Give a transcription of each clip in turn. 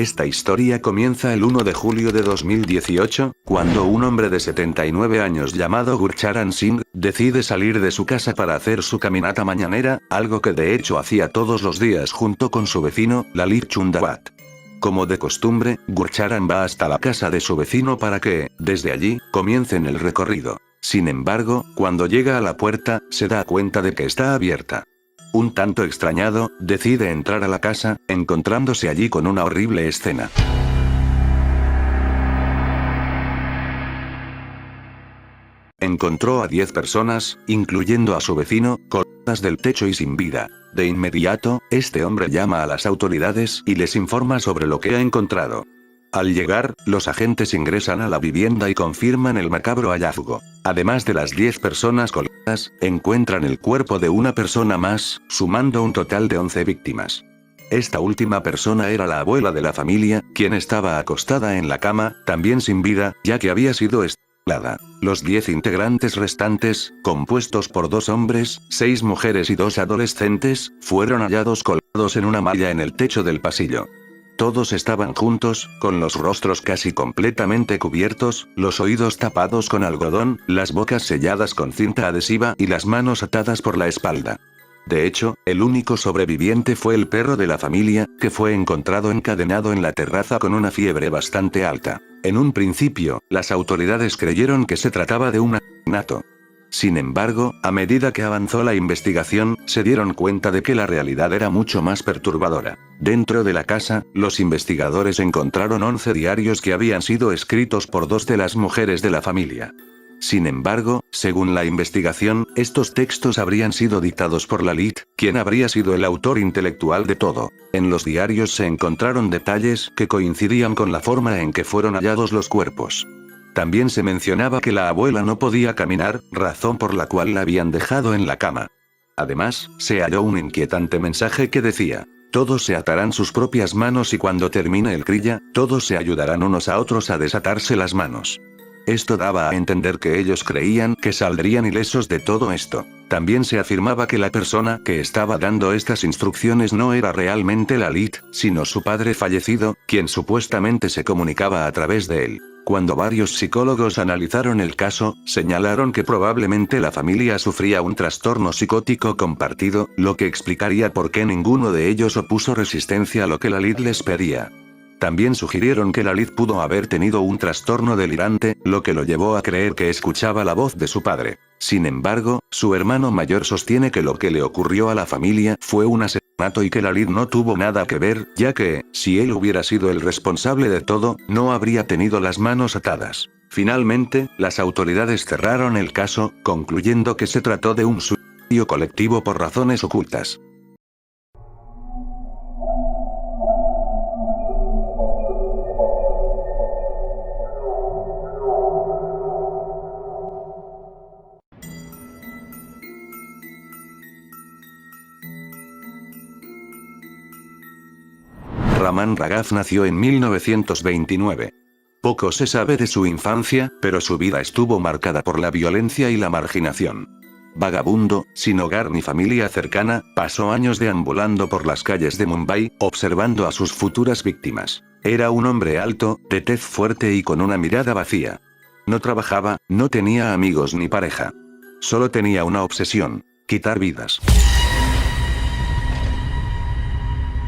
Esta historia comienza el 1 de julio de 2018, cuando un hombre de 79 años llamado Gurcharan Singh, decide salir de su casa para hacer su caminata mañanera, algo que de hecho hacía todos los días junto con su vecino, Lalit Chundawat. Como de costumbre, Gurcharan va hasta la casa de su vecino para que, desde allí, comiencen el recorrido. Sin embargo, cuando llega a la puerta, se da cuenta de que está abierta. Un tanto extrañado, decide entrar a la casa, encontrándose allí con una horrible escena. Encontró a 10 personas, incluyendo a su vecino, colgadas del techo y sin vida. De inmediato, este hombre llama a las autoridades y les informa sobre lo que ha encontrado. Al llegar, los agentes ingresan a la vivienda y confirman el macabro hallazgo. Además de las 10 personas colgadas, encuentran el cuerpo de una persona más, sumando un total de 11 víctimas. Esta última persona era la abuela de la familia, quien estaba acostada en la cama, también sin vida, ya que había sido estrangulada. Los 10 integrantes restantes, compuestos por 2 hombres, 6 mujeres y 2 adolescentes, fueron hallados colgados en una malla en el techo del pasillo. Todos estaban juntos, con los rostros casi completamente cubiertos, los oídos tapados con algodón, las bocas selladas con cinta adhesiva y las manos atadas por la espalda. De hecho, el único sobreviviente fue el perro de la familia, que fue encontrado encadenado en la terraza con una fiebre bastante alta. En un principio, las autoridades creyeron que se trataba de un asesinato. Sin embargo, a medida que avanzó la investigación, se dieron cuenta de que la realidad era mucho más perturbadora. Dentro de la casa, los investigadores encontraron 11 diarios que habían sido escritos por 2 de las mujeres de la familia. Sin embargo, según la investigación, estos textos habrían sido dictados por Lalit, quien habría sido el autor intelectual de todo. En los diarios se encontraron detalles que coincidían con la forma en que fueron hallados los cuerpos. También se mencionaba que la abuela no podía caminar, razón por la cual la habían dejado en la cama. Además, se halló un inquietante mensaje que decía: todos se atarán sus propias manos y cuando termine el crilla, todos se ayudarán unos a otros a desatarse las manos. Esto daba a entender que ellos creían que saldrían ilesos de todo esto. También se afirmaba que la persona que estaba dando estas instrucciones no era realmente Lalit, sino su padre fallecido, quien supuestamente se comunicaba a través de él. Cuando varios psicólogos analizaron el caso, señalaron que probablemente la familia sufría un trastorno psicótico compartido, lo que explicaría por qué ninguno de ellos opuso resistencia a lo que Lalit les pedía. También sugirieron que Lalit pudo haber tenido un trastorno delirante, lo que lo llevó a creer que escuchaba la voz de su padre. Sin embargo, su hermano mayor sostiene que lo que le ocurrió a la familia fue un asesinato y que Lalit no tuvo nada que ver, ya que, si él hubiera sido el responsable de todo, no habría tenido las manos atadas. Finalmente, las autoridades cerraron el caso, concluyendo que se trató de un suicidio colectivo por razones ocultas. Raman Raghav nació en 1929. Poco se sabe de su infancia, pero su vida estuvo marcada por la violencia y la marginación. Vagabundo, sin hogar ni familia cercana, pasó años deambulando por las calles de Mumbai, observando a sus futuras víctimas. Era un hombre alto, de tez fuerte y con una mirada vacía. No trabajaba, no tenía amigos ni pareja. Solo tenía una obsesión: quitar vidas.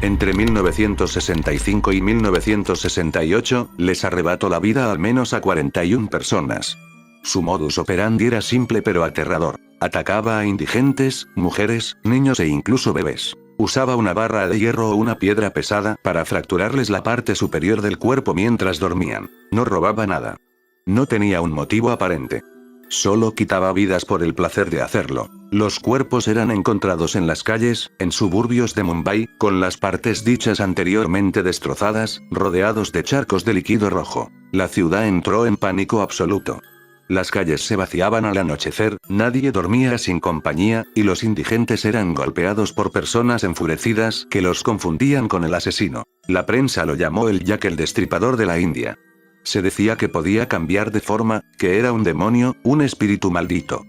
Entre 1965 y 1968, les arrebató la vida al menos a 41 personas. Su modus operandi era simple pero aterrador. Atacaba a indigentes, mujeres, niños e incluso bebés. Usaba una barra de hierro o una piedra pesada para fracturarles la parte superior del cuerpo mientras dormían. No robaba nada. No tenía un motivo aparente. Solo quitaba vidas por el placer de hacerlo. Los cuerpos eran encontrados en las calles, en suburbios de Mumbai, con las partes dichas anteriormente destrozadas, rodeados de charcos de líquido rojo. La ciudad entró en pánico absoluto. Las calles se vaciaban al anochecer, nadie dormía sin compañía, y los indigentes eran golpeados por personas enfurecidas que los confundían con el asesino. La prensa lo llamó el Jack el Destripador de la India. Se decía que podía cambiar de forma, que era un demonio, un espíritu maldito.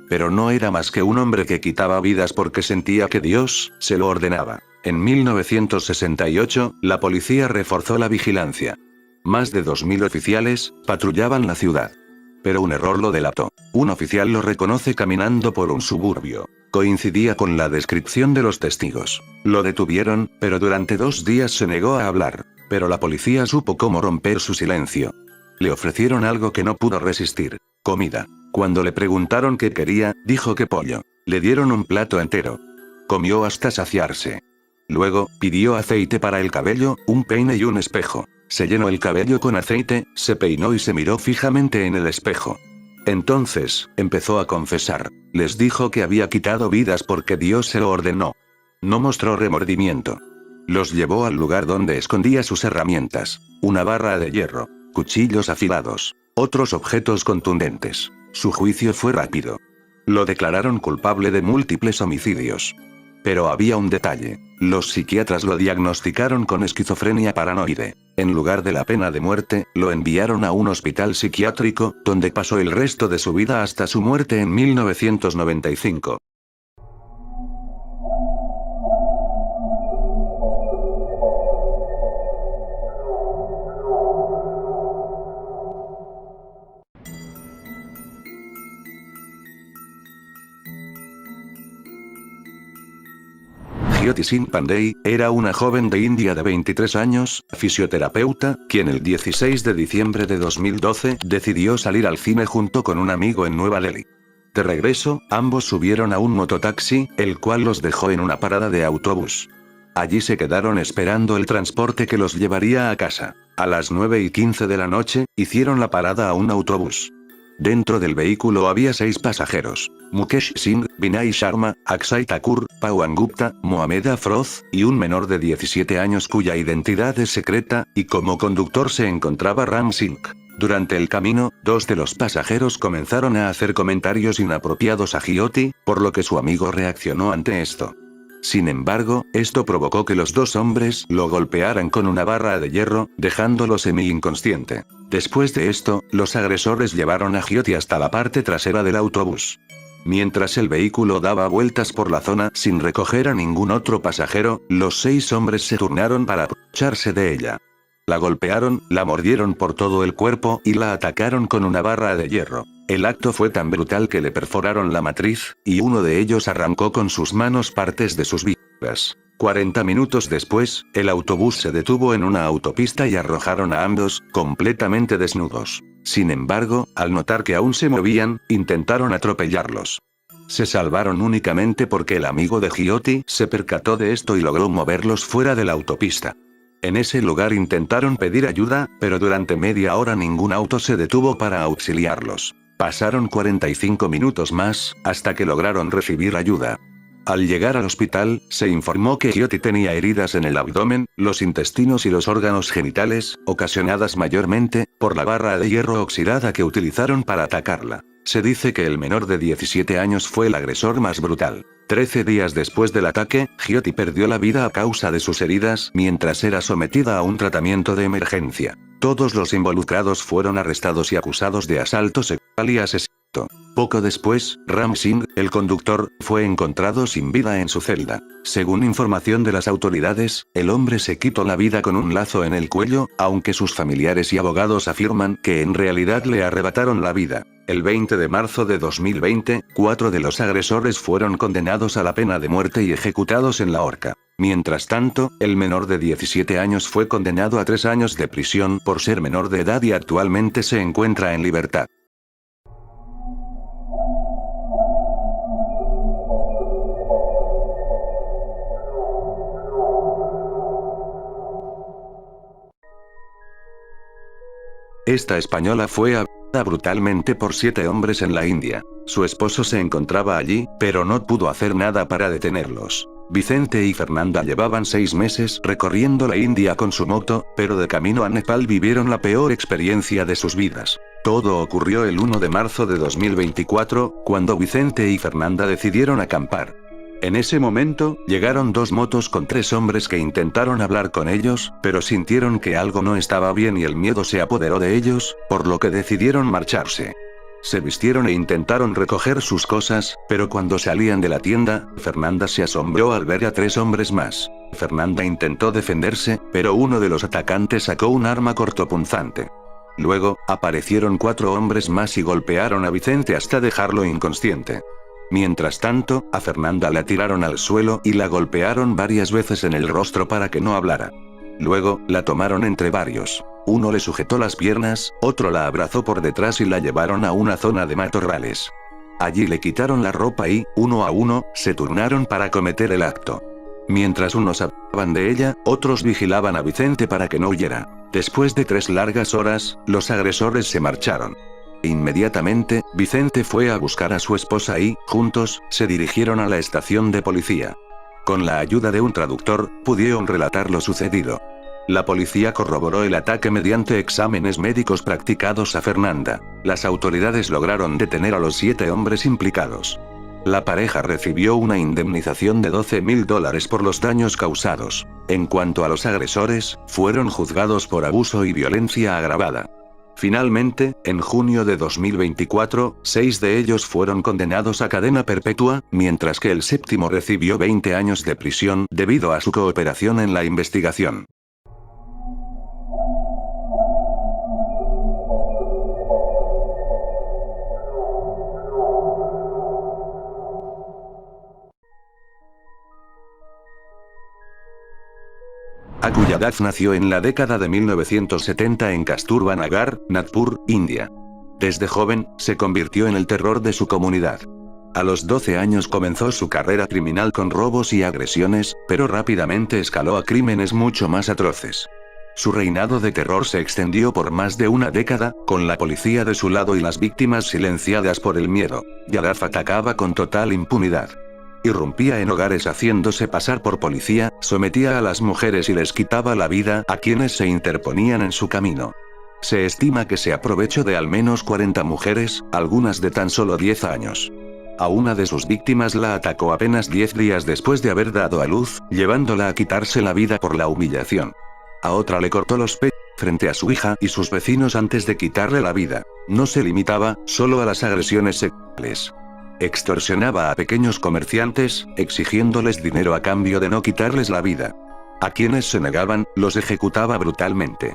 Pero no era más que un hombre que quitaba vidas porque sentía que Dios se lo ordenaba. En 1968, la policía reforzó la vigilancia. Más de 2000 oficiales patrullaban la ciudad. Pero un error lo delató. Un oficial lo reconoce caminando por un suburbio. Coincidía con la descripción de los testigos. Lo detuvieron, pero durante 2 días se negó a hablar. Pero la policía supo cómo romper su silencio. Le ofrecieron algo que no pudo resistir: comida. Cuando le preguntaron qué quería, dijo que pollo. Le dieron un plato entero. Comió hasta saciarse. Luego, pidió aceite para el cabello, un peine y un espejo. Se llenó el cabello con aceite, se peinó y se miró fijamente en el espejo. Entonces, empezó a confesar. Les dijo que había quitado vidas porque Dios se lo ordenó. No mostró remordimiento. Los llevó al lugar donde escondía sus herramientas: una barra de hierro, cuchillos afilados, otros objetos contundentes. Su juicio fue rápido. Lo declararon culpable de múltiples homicidios. Pero había un detalle: los psiquiatras lo diagnosticaron con esquizofrenia paranoide. En lugar de la pena de muerte, lo enviaron a un hospital psiquiátrico, donde pasó el resto de su vida hasta su muerte en 1995. Jyoti Singh Pandey era una joven de India de 23 años, fisioterapeuta, quien el 16 de diciembre de 2012 decidió salir al cine junto con un amigo en Nueva Delhi. De regreso, ambos subieron a un mototaxi, el cual los dejó en una parada de autobús. Allí se quedaron esperando el transporte que los llevaría a casa. A las 9:15 de la noche, hicieron la parada a un autobús. Dentro del vehículo había 6 pasajeros: Mukesh Singh, Vinay Sharma, Akshay Thakur, Pawan Gupta, Mohamed Afroz, y un menor de 17 años cuya identidad es secreta, y como conductor se encontraba Ram Singh. Durante el camino, 2 de los pasajeros comenzaron a hacer comentarios inapropiados a Jyoti, por lo que su amigo reaccionó ante esto. Sin embargo, esto provocó que los 2 hombres lo golpearan con una barra de hierro, dejándolo semi-inconsciente. Después de esto, los agresores llevaron a Jyoti hasta la parte trasera del autobús. Mientras el vehículo daba vueltas por la zona sin recoger a ningún otro pasajero, los 6 hombres se turnaron para aprovecharse de ella. La golpearon, la mordieron por todo el cuerpo y la atacaron con una barra de hierro. El acto fue tan brutal que le perforaron la matriz, y uno de ellos arrancó con sus manos partes de sus vísceras. 40 minutos después, el autobús se detuvo en una autopista y arrojaron a ambos, completamente desnudos. Sin embargo, al notar que aún se movían, intentaron atropellarlos. Se salvaron únicamente porque el amigo de Jyoti se percató de esto y logró moverlos fuera de la autopista. En ese lugar intentaron pedir ayuda, pero durante media hora ningún auto se detuvo para auxiliarlos. Pasaron 45 minutos más, hasta que lograron recibir ayuda. Al llegar al hospital, se informó que Jyoti tenía heridas en el abdomen, los intestinos y los órganos genitales, ocasionadas mayormente por la barra de hierro oxidada que utilizaron para atacarla. Se dice que el menor de 17 años fue el agresor más brutal. 13 días después del ataque, Jyoti perdió la vida a causa de sus heridas mientras era sometida a un tratamiento de emergencia. Todos los involucrados fueron arrestados y acusados de asalto sexual y asesinato. Poco después, Ram Singh, el conductor, fue encontrado sin vida en su celda. Según información de las autoridades, el hombre se quitó la vida con un lazo en el cuello, aunque sus familiares y abogados afirman que en realidad le arrebataron la vida. El 20 de marzo de 2020, 4 de los agresores fueron condenados a la pena de muerte y ejecutados en la horca. Mientras tanto, el menor de 17 años fue condenado a 3 años de prisión por ser menor de edad y actualmente se encuentra en libertad. Esta española fue abusada brutalmente por 7 hombres en la India. Su esposo se encontraba allí, pero no pudo hacer nada para detenerlos. Vicente y Fernanda llevaban 6 meses recorriendo la India con su moto, pero de camino a Nepal vivieron la peor experiencia de sus vidas. Todo ocurrió el 1 de marzo de 2024, cuando Vicente y Fernanda decidieron acampar. En ese momento, llegaron 2 motos con 3 hombres que intentaron hablar con ellos, pero sintieron que algo no estaba bien y el miedo se apoderó de ellos, por lo que decidieron marcharse. Se vistieron e intentaron recoger sus cosas, pero cuando salían de la tienda, Fernanda se asombró al ver a 3 hombres más. Fernanda intentó defenderse, pero uno de los atacantes sacó un arma cortopunzante. Luego, aparecieron 4 hombres más y golpearon a Vicente hasta dejarlo inconsciente. Mientras tanto, a Fernanda la tiraron al suelo y la golpearon varias veces en el rostro para que no hablara. Luego, la tomaron entre varios. Uno le sujetó las piernas, otro la abrazó por detrás y la llevaron a una zona de matorrales. Allí le quitaron la ropa y, uno a uno, se turnaron para cometer el acto. Mientras unos hablaban de ella, otros vigilaban a Vicente para que no huyera. Después de 3 largas horas, los agresores se marcharon. Inmediatamente, Vicente fue a buscar a su esposa y, juntos, se dirigieron a la estación de policía. Con la ayuda de un traductor, pudieron relatar lo sucedido. La policía corroboró el ataque mediante exámenes médicos practicados a Fernanda. Las autoridades lograron detener a los 7 hombres implicados. La pareja recibió una indemnización de $12.000 por los daños causados. En cuanto a los agresores, fueron juzgados por abuso y violencia agravada. Finalmente, en junio de 2024, 6 de ellos fueron condenados a cadena perpetua, mientras que el 7º recibió 20 años de prisión debido a su cooperación en la investigación. Aku Yadav nació en la década de 1970 en Kasturba Nagar, Nagpur, India. Desde joven, se convirtió en el terror de su comunidad. A los 12 años comenzó su carrera criminal con robos y agresiones, pero rápidamente escaló a crímenes mucho más atroces. Su reinado de terror se extendió por más de una década, con la policía de su lado y las víctimas silenciadas por el miedo. Yadav atacaba con total impunidad. Irrumpía en hogares haciéndose pasar por policía, sometía a las mujeres y les quitaba la vida a quienes se interponían en su camino. Se estima que se aprovechó de al menos 40 mujeres, algunas de tan solo 10 años. A una de sus víctimas la atacó apenas 10 días después de haber dado a luz, llevándola a quitarse la vida por la humillación. A otra le cortó los pechos frente a su hija y sus vecinos antes de quitarle la vida. No se limitaba solo a las agresiones sexuales. Extorsionaba a pequeños comerciantes, exigiéndoles dinero a cambio de no quitarles la vida. A quienes se negaban, los ejecutaba brutalmente.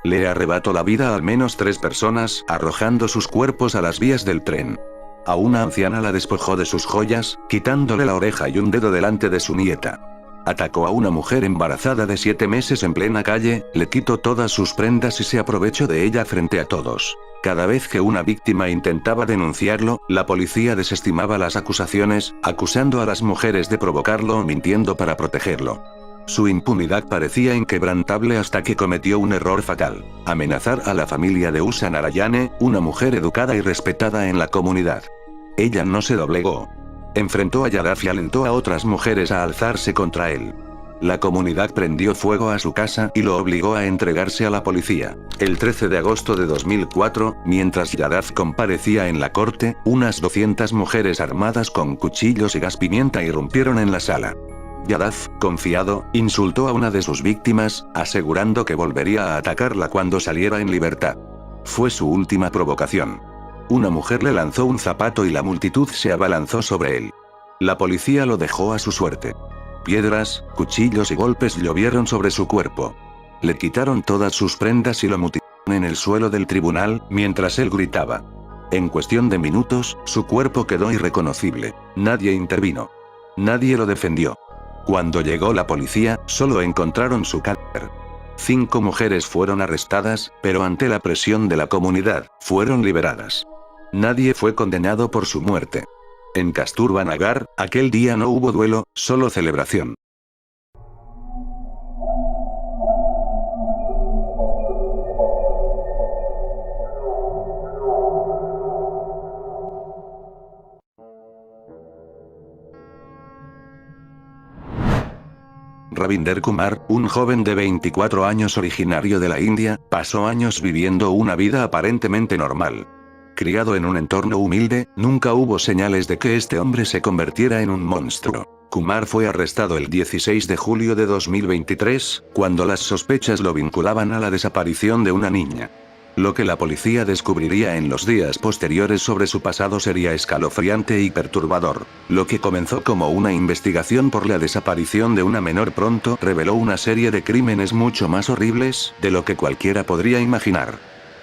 Le arrebató la vida a al menos 3 personas, arrojando sus cuerpos a las vías del tren. A una anciana la despojó de sus joyas, quitándole la oreja y un dedo delante de su nieta. Atacó a una mujer embarazada de 7 meses en plena calle, le quitó todas sus prendas y se aprovechó de ella frente a todos. Cada vez que una víctima intentaba denunciarlo, la policía desestimaba las acusaciones, acusando a las mujeres de provocarlo o mintiendo para protegerlo. Su impunidad parecía inquebrantable hasta que cometió un error fatal: amenazar a la familia de Usha Narayane, una mujer educada y respetada en la comunidad. Ella no se doblegó. Enfrentó a Yadav y alentó a otras mujeres a alzarse contra él. La comunidad prendió fuego a su casa y lo obligó a entregarse a la policía. El 13 de agosto de 2004, mientras Yadav comparecía en la corte, unas 200 mujeres armadas con cuchillos y gas pimienta irrumpieron en la sala. Yadav, confiado, insultó a una de sus víctimas, asegurando que volvería a atacarla cuando saliera en libertad. Fue su última provocación. Una mujer le lanzó un zapato y la multitud se abalanzó sobre él. La policía lo dejó a su suerte. Piedras, cuchillos y golpes llovieron sobre su cuerpo. Le quitaron todas sus prendas y lo mutilaron en el suelo del tribunal, mientras él gritaba. En cuestión de minutos, su cuerpo quedó irreconocible. Nadie intervino. Nadie lo defendió. Cuando llegó la policía, solo encontraron su cadáver. 5 mujeres fueron arrestadas, pero ante la presión de la comunidad, fueron liberadas. Nadie fue condenado por su muerte. En Kasturba Nagar, aquel día no hubo duelo, solo celebración. Ravinder Kumar, un joven de 24 años originario de la India, pasó años viviendo una vida aparentemente normal. Criado en un entorno humilde, nunca hubo señales de que este hombre se convirtiera en un monstruo. Kumar fue arrestado el 16 de julio de 2023, cuando las sospechas lo vinculaban a la desaparición de una niña. Lo que la policía descubriría en los días posteriores sobre su pasado sería escalofriante y perturbador. Lo que comenzó como una investigación por la desaparición de una menor pronto reveló una serie de crímenes mucho más horribles de lo que cualquiera podría imaginar.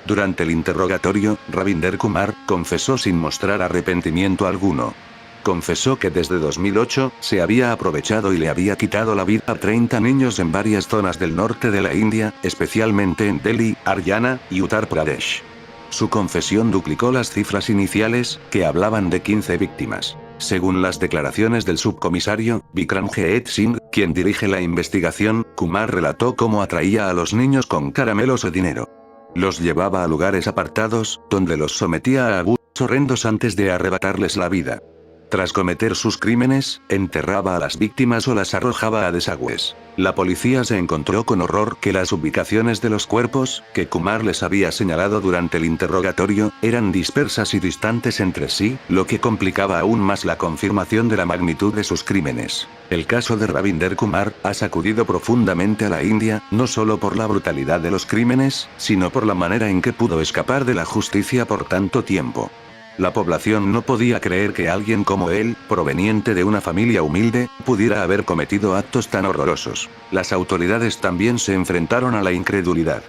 Durante el interrogatorio, Ravinder Kumar confesó sin mostrar arrepentimiento alguno. Confesó que desde 2008 se había aprovechado y le había quitado la vida a 30 niños en varias zonas del norte de la India, especialmente en Delhi, Haryana y Uttar Pradesh. Su confesión duplicó las cifras iniciales, que hablaban de 15 víctimas. Según las declaraciones del subcomisario, Vikramjit Singh, quien dirige la investigación, Kumar relató cómo atraía a los niños con caramelos o dinero. Los llevaba a lugares apartados, donde los sometía a abusos horrendos antes de arrebatarles la vida. Tras cometer sus crímenes, enterraba a las víctimas o las arrojaba a desagües. La policía se encontró con horror que las ubicaciones de los cuerpos, que Kumar les había señalado durante el interrogatorio, eran dispersas y distantes entre sí, lo que complicaba aún más la confirmación de la magnitud de sus crímenes. El caso de Ravinder Kumar ha sacudido profundamente a la India, no solo por la brutalidad de los crímenes, sino por la manera en que pudo escapar de la justicia por tanto tiempo. La población no podía creer que alguien como él, proveniente de una familia humilde, pudiera haber cometido actos tan horrorosos. Las autoridades también se enfrentaron a la incredulidad.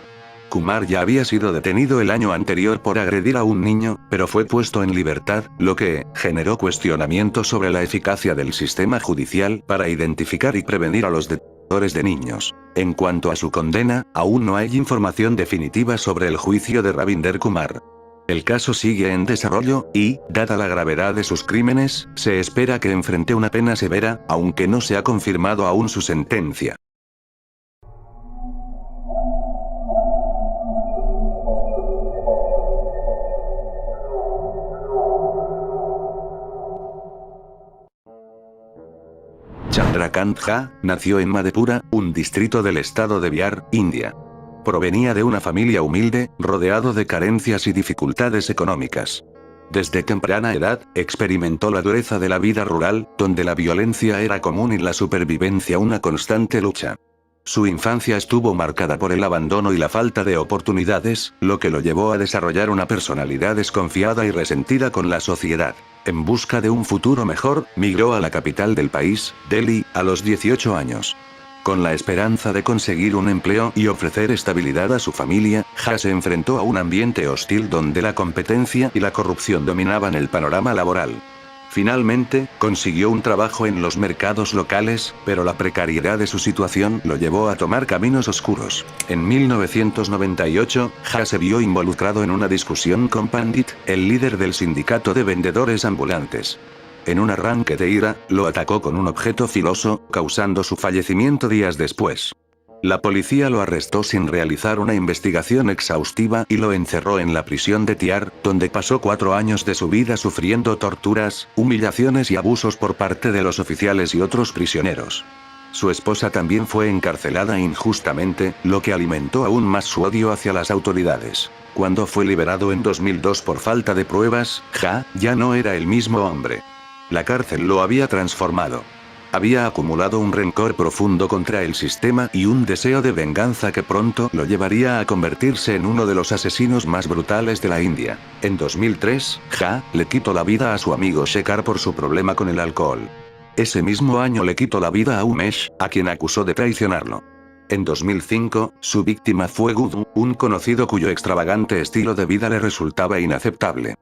Kumar ya había sido detenido el año anterior por agredir a un niño, pero fue puesto en libertad, lo que generó cuestionamientos sobre la eficacia del sistema judicial para identificar y prevenir a los detenidores de niños. En cuanto a su condena, aún no hay información definitiva sobre el juicio de Ravinder Kumar. El caso sigue en desarrollo, y, dada la gravedad de sus crímenes, se espera que enfrente una pena severa, aunque no se ha confirmado aún su sentencia. Chandrakant Jha nació en Madhepura, un distrito del estado de Bihar, India. Provenía de una familia humilde, rodeado de carencias y dificultades económicas. Desde temprana edad, experimentó la dureza de la vida rural, donde la violencia era común y la supervivencia una constante lucha. Su infancia estuvo marcada por el abandono y la falta de oportunidades, lo que lo llevó a desarrollar una personalidad desconfiada y resentida con la sociedad. En busca de un futuro mejor, migró a la capital del país, Delhi, a los 18 años. Con la esperanza de conseguir un empleo y ofrecer estabilidad a su familia, Jha se enfrentó a un ambiente hostil donde la competencia y la corrupción dominaban el panorama laboral. Finalmente, consiguió un trabajo en los mercados locales, pero la precariedad de su situación lo llevó a tomar caminos oscuros. En 1998, Jha se vio involucrado en una discusión con Pandit, el líder del sindicato de vendedores ambulantes. En un arranque de ira, lo atacó con un objeto filoso, causando su fallecimiento días después. La policía lo arrestó sin realizar una investigación exhaustiva y lo encerró en la prisión de Tiar, donde pasó 4 años de su vida sufriendo torturas, humillaciones y abusos por parte de los oficiales y otros prisioneros. Su esposa también fue encarcelada injustamente, lo que alimentó aún más su odio hacia las autoridades. Cuando fue liberado en 2002 por falta de pruebas, Jha ya no era el mismo hombre. La cárcel lo había transformado. Había acumulado un rencor profundo contra el sistema y un deseo de venganza que pronto lo llevaría a convertirse en uno de los asesinos más brutales de la India. En 2003, Jha le quitó la vida a su amigo Shekhar por su problema con el alcohol. Ese mismo año le quitó la vida a Umesh, a quien acusó de traicionarlo. En 2005, su víctima fue Gudu, un conocido cuyo extravagante estilo de vida le resultaba inaceptable.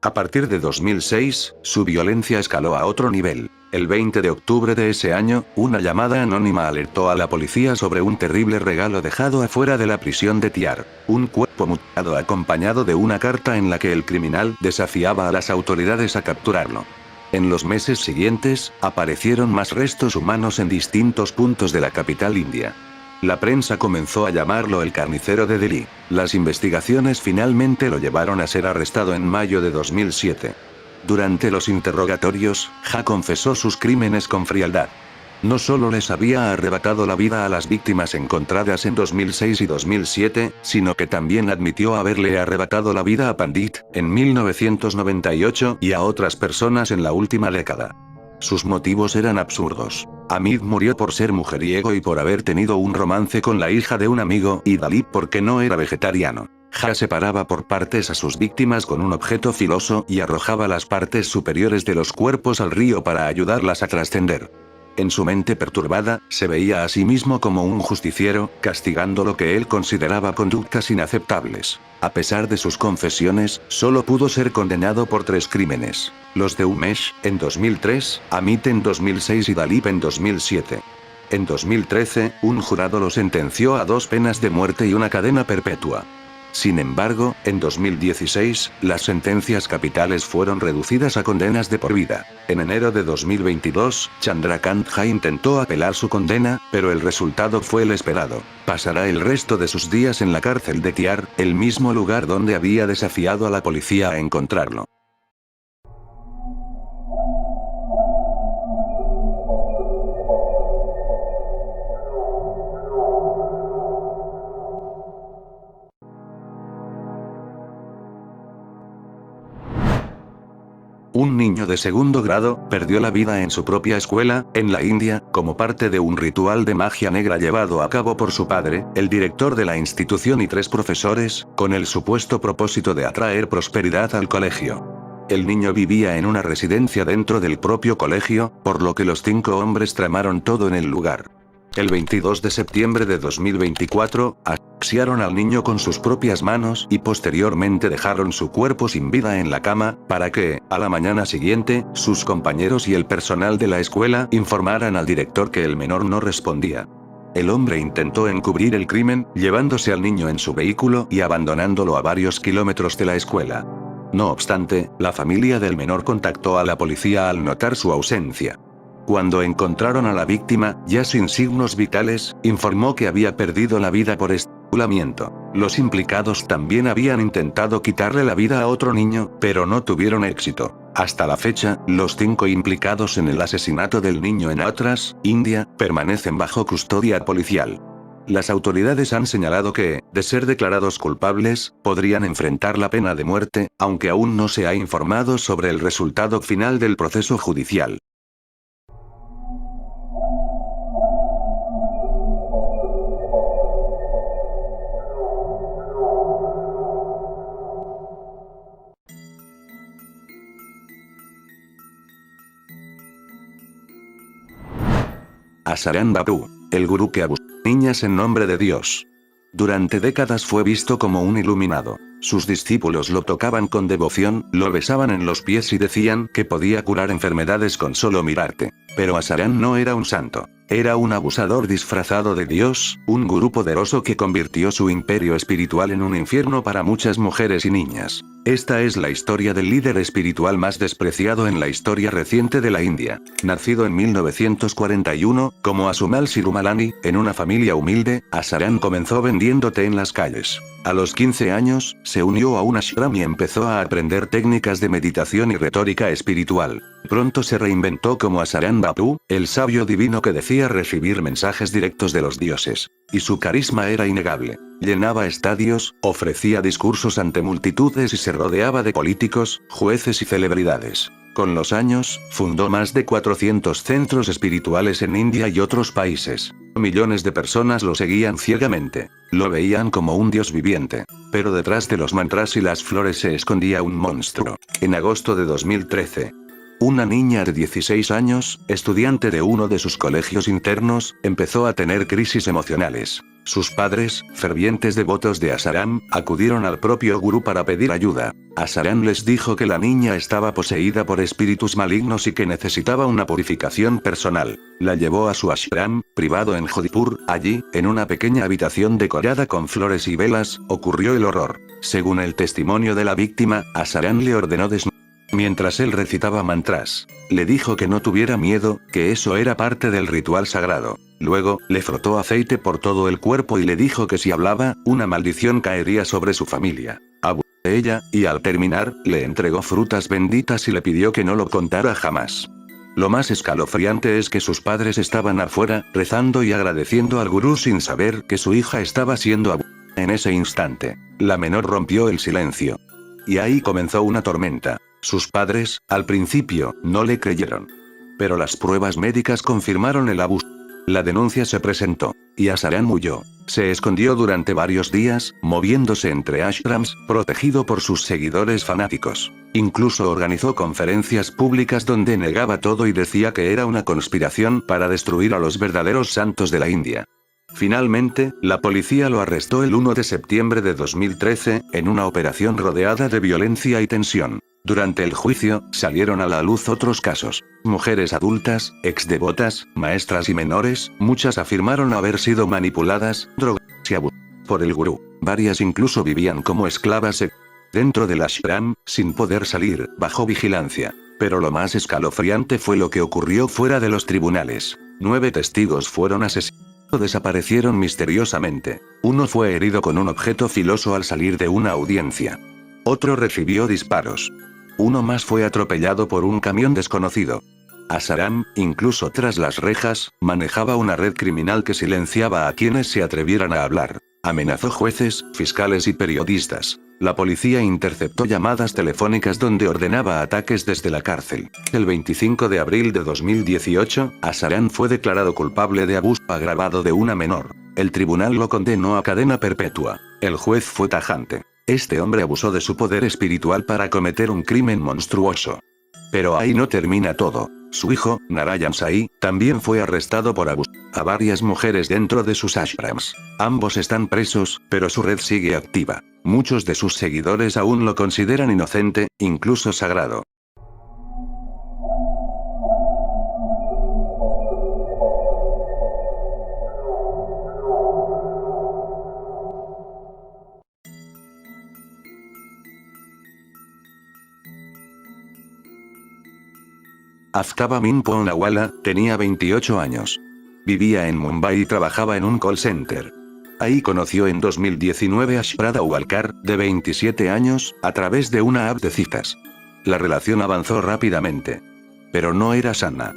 A partir de 2006, su violencia escaló a otro nivel. El 20 de octubre de ese año, una llamada anónima alertó a la policía sobre un terrible regalo dejado afuera de la prisión de Tiar. Un cuerpo mutilado acompañado de una carta en la que el criminal desafiaba a las autoridades a capturarlo. En los meses siguientes, aparecieron más restos humanos en distintos puntos de la capital india. La prensa comenzó a llamarlo el carnicero de Delhi. Las investigaciones finalmente lo llevaron a ser arrestado en mayo de 2007. Durante los interrogatorios, Jha confesó sus crímenes con frialdad. No solo les había arrebatado la vida a las víctimas encontradas en 2006 y 2007, sino que también admitió haberle arrebatado la vida a Pandit, en 1998, y a otras personas en la última década. Sus motivos eran absurdos. Hamid murió por ser mujeriego y por haber tenido un romance con la hija de un amigo, y Dalip porque no era vegetariano. Ja separaba por partes a sus víctimas con un objeto filoso y arrojaba las partes superiores de los cuerpos al río para ayudarlas a trascender. En su mente perturbada, se veía a sí mismo como un justiciero, castigando lo que él consideraba conductas inaceptables. A pesar de sus confesiones, solo pudo ser condenado por 3 crímenes: los de Umesh, en 2003, Amit en 2006 y Dalip en 2007. En 2013, un jurado lo sentenció a 2 penas de muerte y una cadena perpetua. Sin embargo, en 2016, las sentencias capitales fueron reducidas a condenas de por vida. En enero de 2022, Chandrakant Jha intentó apelar su condena, pero el resultado fue el esperado. Pasará el resto de sus días en la cárcel de Tiar, el mismo lugar donde había desafiado a la policía a encontrarlo. Un niño de segundo grado perdió la vida en su propia escuela, en la India, como parte de un ritual de magia negra llevado a cabo por su padre, el director de la institución y 3 profesores, con el supuesto propósito de atraer prosperidad al colegio. El niño vivía en una residencia dentro del propio colegio, por lo que los 5 hombres tramaron todo en el lugar. El 22 de septiembre de 2024, asfixiaron al niño con sus propias manos y posteriormente dejaron su cuerpo sin vida en la cama, para que, a la mañana siguiente, sus compañeros y el personal de la escuela informaran al director que el menor no respondía. El hombre intentó encubrir el crimen, llevándose al niño en su vehículo y abandonándolo a varios kilómetros de la escuela. No obstante, la familia del menor contactó a la policía al notar su ausencia. Cuando encontraron a la víctima, ya sin signos vitales, informó que había perdido la vida por estrangulamiento. Los implicados también habían intentado quitarle la vida a otro niño, pero no tuvieron éxito. Hasta la fecha, los 5 implicados en el asesinato del niño en Hathras, India, permanecen bajo custodia policial. Las autoridades han señalado que, de ser declarados culpables, podrían enfrentar la pena de muerte, aunque aún no se ha informado sobre el resultado final del proceso judicial. Asaran Bapu, el gurú que abusó de niñas en nombre de Dios. Durante décadas fue visto como un iluminado. Sus discípulos lo tocaban con devoción, lo besaban en los pies y decían que podía curar enfermedades con solo mirarte. Pero Asaran no era un santo. Era un abusador disfrazado de Dios, un gurú poderoso que convirtió su imperio espiritual en un infierno para muchas mujeres y niñas. Esta es la historia del líder espiritual más despreciado en la historia reciente de la India. Nacido en 1941, como Asumal Sirumalani, en una familia humilde, Asaran comenzó vendiendo té en las calles. A los 15 años, se unió a un ashram y empezó a aprender técnicas de meditación y retórica espiritual. Pronto se reinventó como Asaran Bapu, el sabio divino que decía recibir mensajes directos de los dioses. Y su carisma era innegable. Llenaba estadios, ofrecía discursos ante multitudes y se rodeaba de políticos, jueces y celebridades. Con los años, fundó más de 400 centros espirituales en India y otros países. Millones de personas lo seguían ciegamente. Lo veían como un dios viviente. Pero detrás de los mantras y las flores se escondía un monstruo. En agosto de 2013, una niña de 16 años, estudiante de uno de sus colegios internos, empezó a tener crisis emocionales. Sus padres, fervientes devotos de Asaran, acudieron al propio gurú para pedir ayuda. Asaran les dijo que la niña estaba poseída por espíritus malignos y que necesitaba una purificación personal. La llevó a su ashram, privado en Jodhpur. Allí, en una pequeña habitación decorada con flores y velas, ocurrió el horror. Según el testimonio de la víctima, Asaran le ordenó desnudarse mientras él recitaba mantras. Le dijo que no tuviera miedo, que eso era parte del ritual sagrado. Luego, le frotó aceite por todo el cuerpo y le dijo que si hablaba, una maldición caería sobre su familia. Abusó de ella, y al terminar, le entregó frutas benditas y le pidió que no lo contara jamás. Lo más escalofriante es que sus padres estaban afuera, rezando y agradeciendo al gurú sin saber que su hija estaba siendo abusada en ese instante. La menor rompió el silencio. Y ahí comenzó una tormenta. Sus padres, al principio, no le creyeron. Pero las pruebas médicas confirmaron el abuso. La denuncia se presentó. Y Asaran huyó. Se escondió durante varios días, moviéndose entre ashrams, protegido por sus seguidores fanáticos. Incluso organizó conferencias públicas donde negaba todo y decía que era una conspiración para destruir a los verdaderos santos de la India. Finalmente, la policía lo arrestó el 1 de septiembre de 2013, en una operación rodeada de violencia y tensión. Durante el juicio, salieron a la luz otros casos. Mujeres adultas, exdevotas, maestras y menores, muchas afirmaron haber sido manipuladas, drogadas y abusadas por el gurú. Varias incluso vivían como esclavas dentro del ashram, sin poder salir, bajo vigilancia. Pero lo más escalofriante fue lo que ocurrió fuera de los tribunales. 9 testigos fueron asesinados o desaparecieron misteriosamente. Uno fue herido con un objeto filoso al salir de una audiencia. Otro recibió disparos. Uno más fue atropellado por un camión desconocido. Asaram, incluso tras las rejas, manejaba una red criminal que silenciaba a quienes se atrevieran a hablar. Amenazó jueces, fiscales y periodistas. La policía interceptó llamadas telefónicas donde ordenaba ataques desde la cárcel. El 25 de abril de 2018, Asaram fue declarado culpable de abuso agravado de una menor. El tribunal lo condenó a cadena perpetua. El juez fue tajante. Este hombre abusó de su poder espiritual para cometer un crimen monstruoso. Pero ahí no termina todo. Su hijo, Narayan Sai, también fue arrestado por abusar a varias mujeres dentro de sus ashrams. Ambos están presos, pero su red sigue activa. Muchos de sus seguidores aún lo consideran inocente, incluso sagrado. Aftab Amin Poonawala tenía 28 años. Vivía en Mumbai y trabajaba en un call center. Ahí conoció en 2019 a Shraddha Walkar, de 27 años, a través de una app de citas. La relación avanzó rápidamente. Pero no era sana.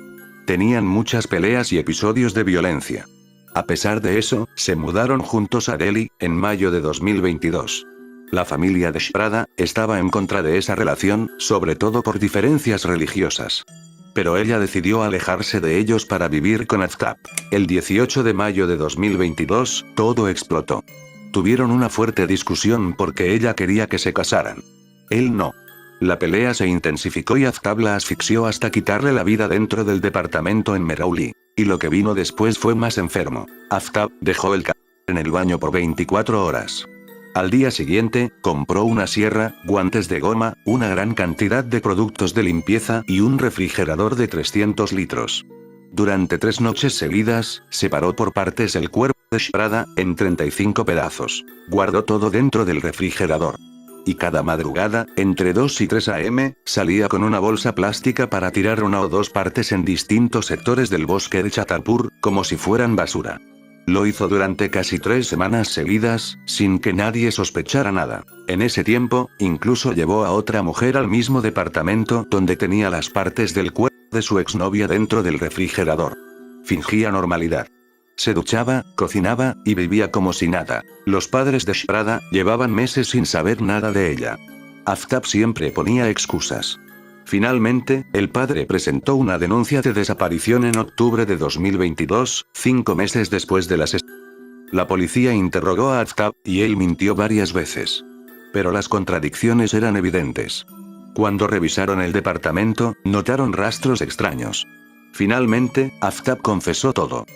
Tenían muchas peleas y episodios de violencia. A pesar de eso, se mudaron juntos a Delhi, en mayo de 2022. La familia de Shraddha estaba en contra de esa relación, sobre todo por diferencias religiosas. Pero ella decidió alejarse de ellos para vivir con Aftab. El 18 de mayo de 2022, todo explotó. Tuvieron una fuerte discusión porque ella quería que se casaran. Él no. La pelea se intensificó y Aftab la asfixió hasta quitarle la vida dentro del departamento en Mehrauli. Y lo que vino después fue más enfermo. Aftab dejó el cadáver en el baño por 24 horas. Al día siguiente, compró una sierra, guantes de goma, una gran cantidad de productos de limpieza y un refrigerador de 300 litros. Durante 3 noches seguidas, separó por partes el cuerpo de Shraddha, en 35 pedazos. Guardó todo dentro del refrigerador. Y cada madrugada, entre 2 y 3 am, salía con una bolsa plástica para tirar 1 o 2 partes en distintos sectores del bosque de Chhatarpur, como si fueran basura. Lo hizo durante casi 3 semanas seguidas, sin que nadie sospechara nada. En ese tiempo, incluso llevó a otra mujer al mismo departamento donde tenía las partes del cuerpo de su exnovia dentro del refrigerador. Fingía normalidad. Se duchaba, cocinaba, y vivía como si nada. Los padres de Shraddha llevaban meses sin saber nada de ella. Aftab siempre ponía excusas. Finalmente, el padre presentó una denuncia de desaparición en octubre de 2022, 5 meses después del asesinato. La policía interrogó a Aftab, y él mintió varias veces. Pero las contradicciones eran evidentes. Cuando revisaron el departamento, notaron rastros extraños. Finalmente, Aftab confesó todo.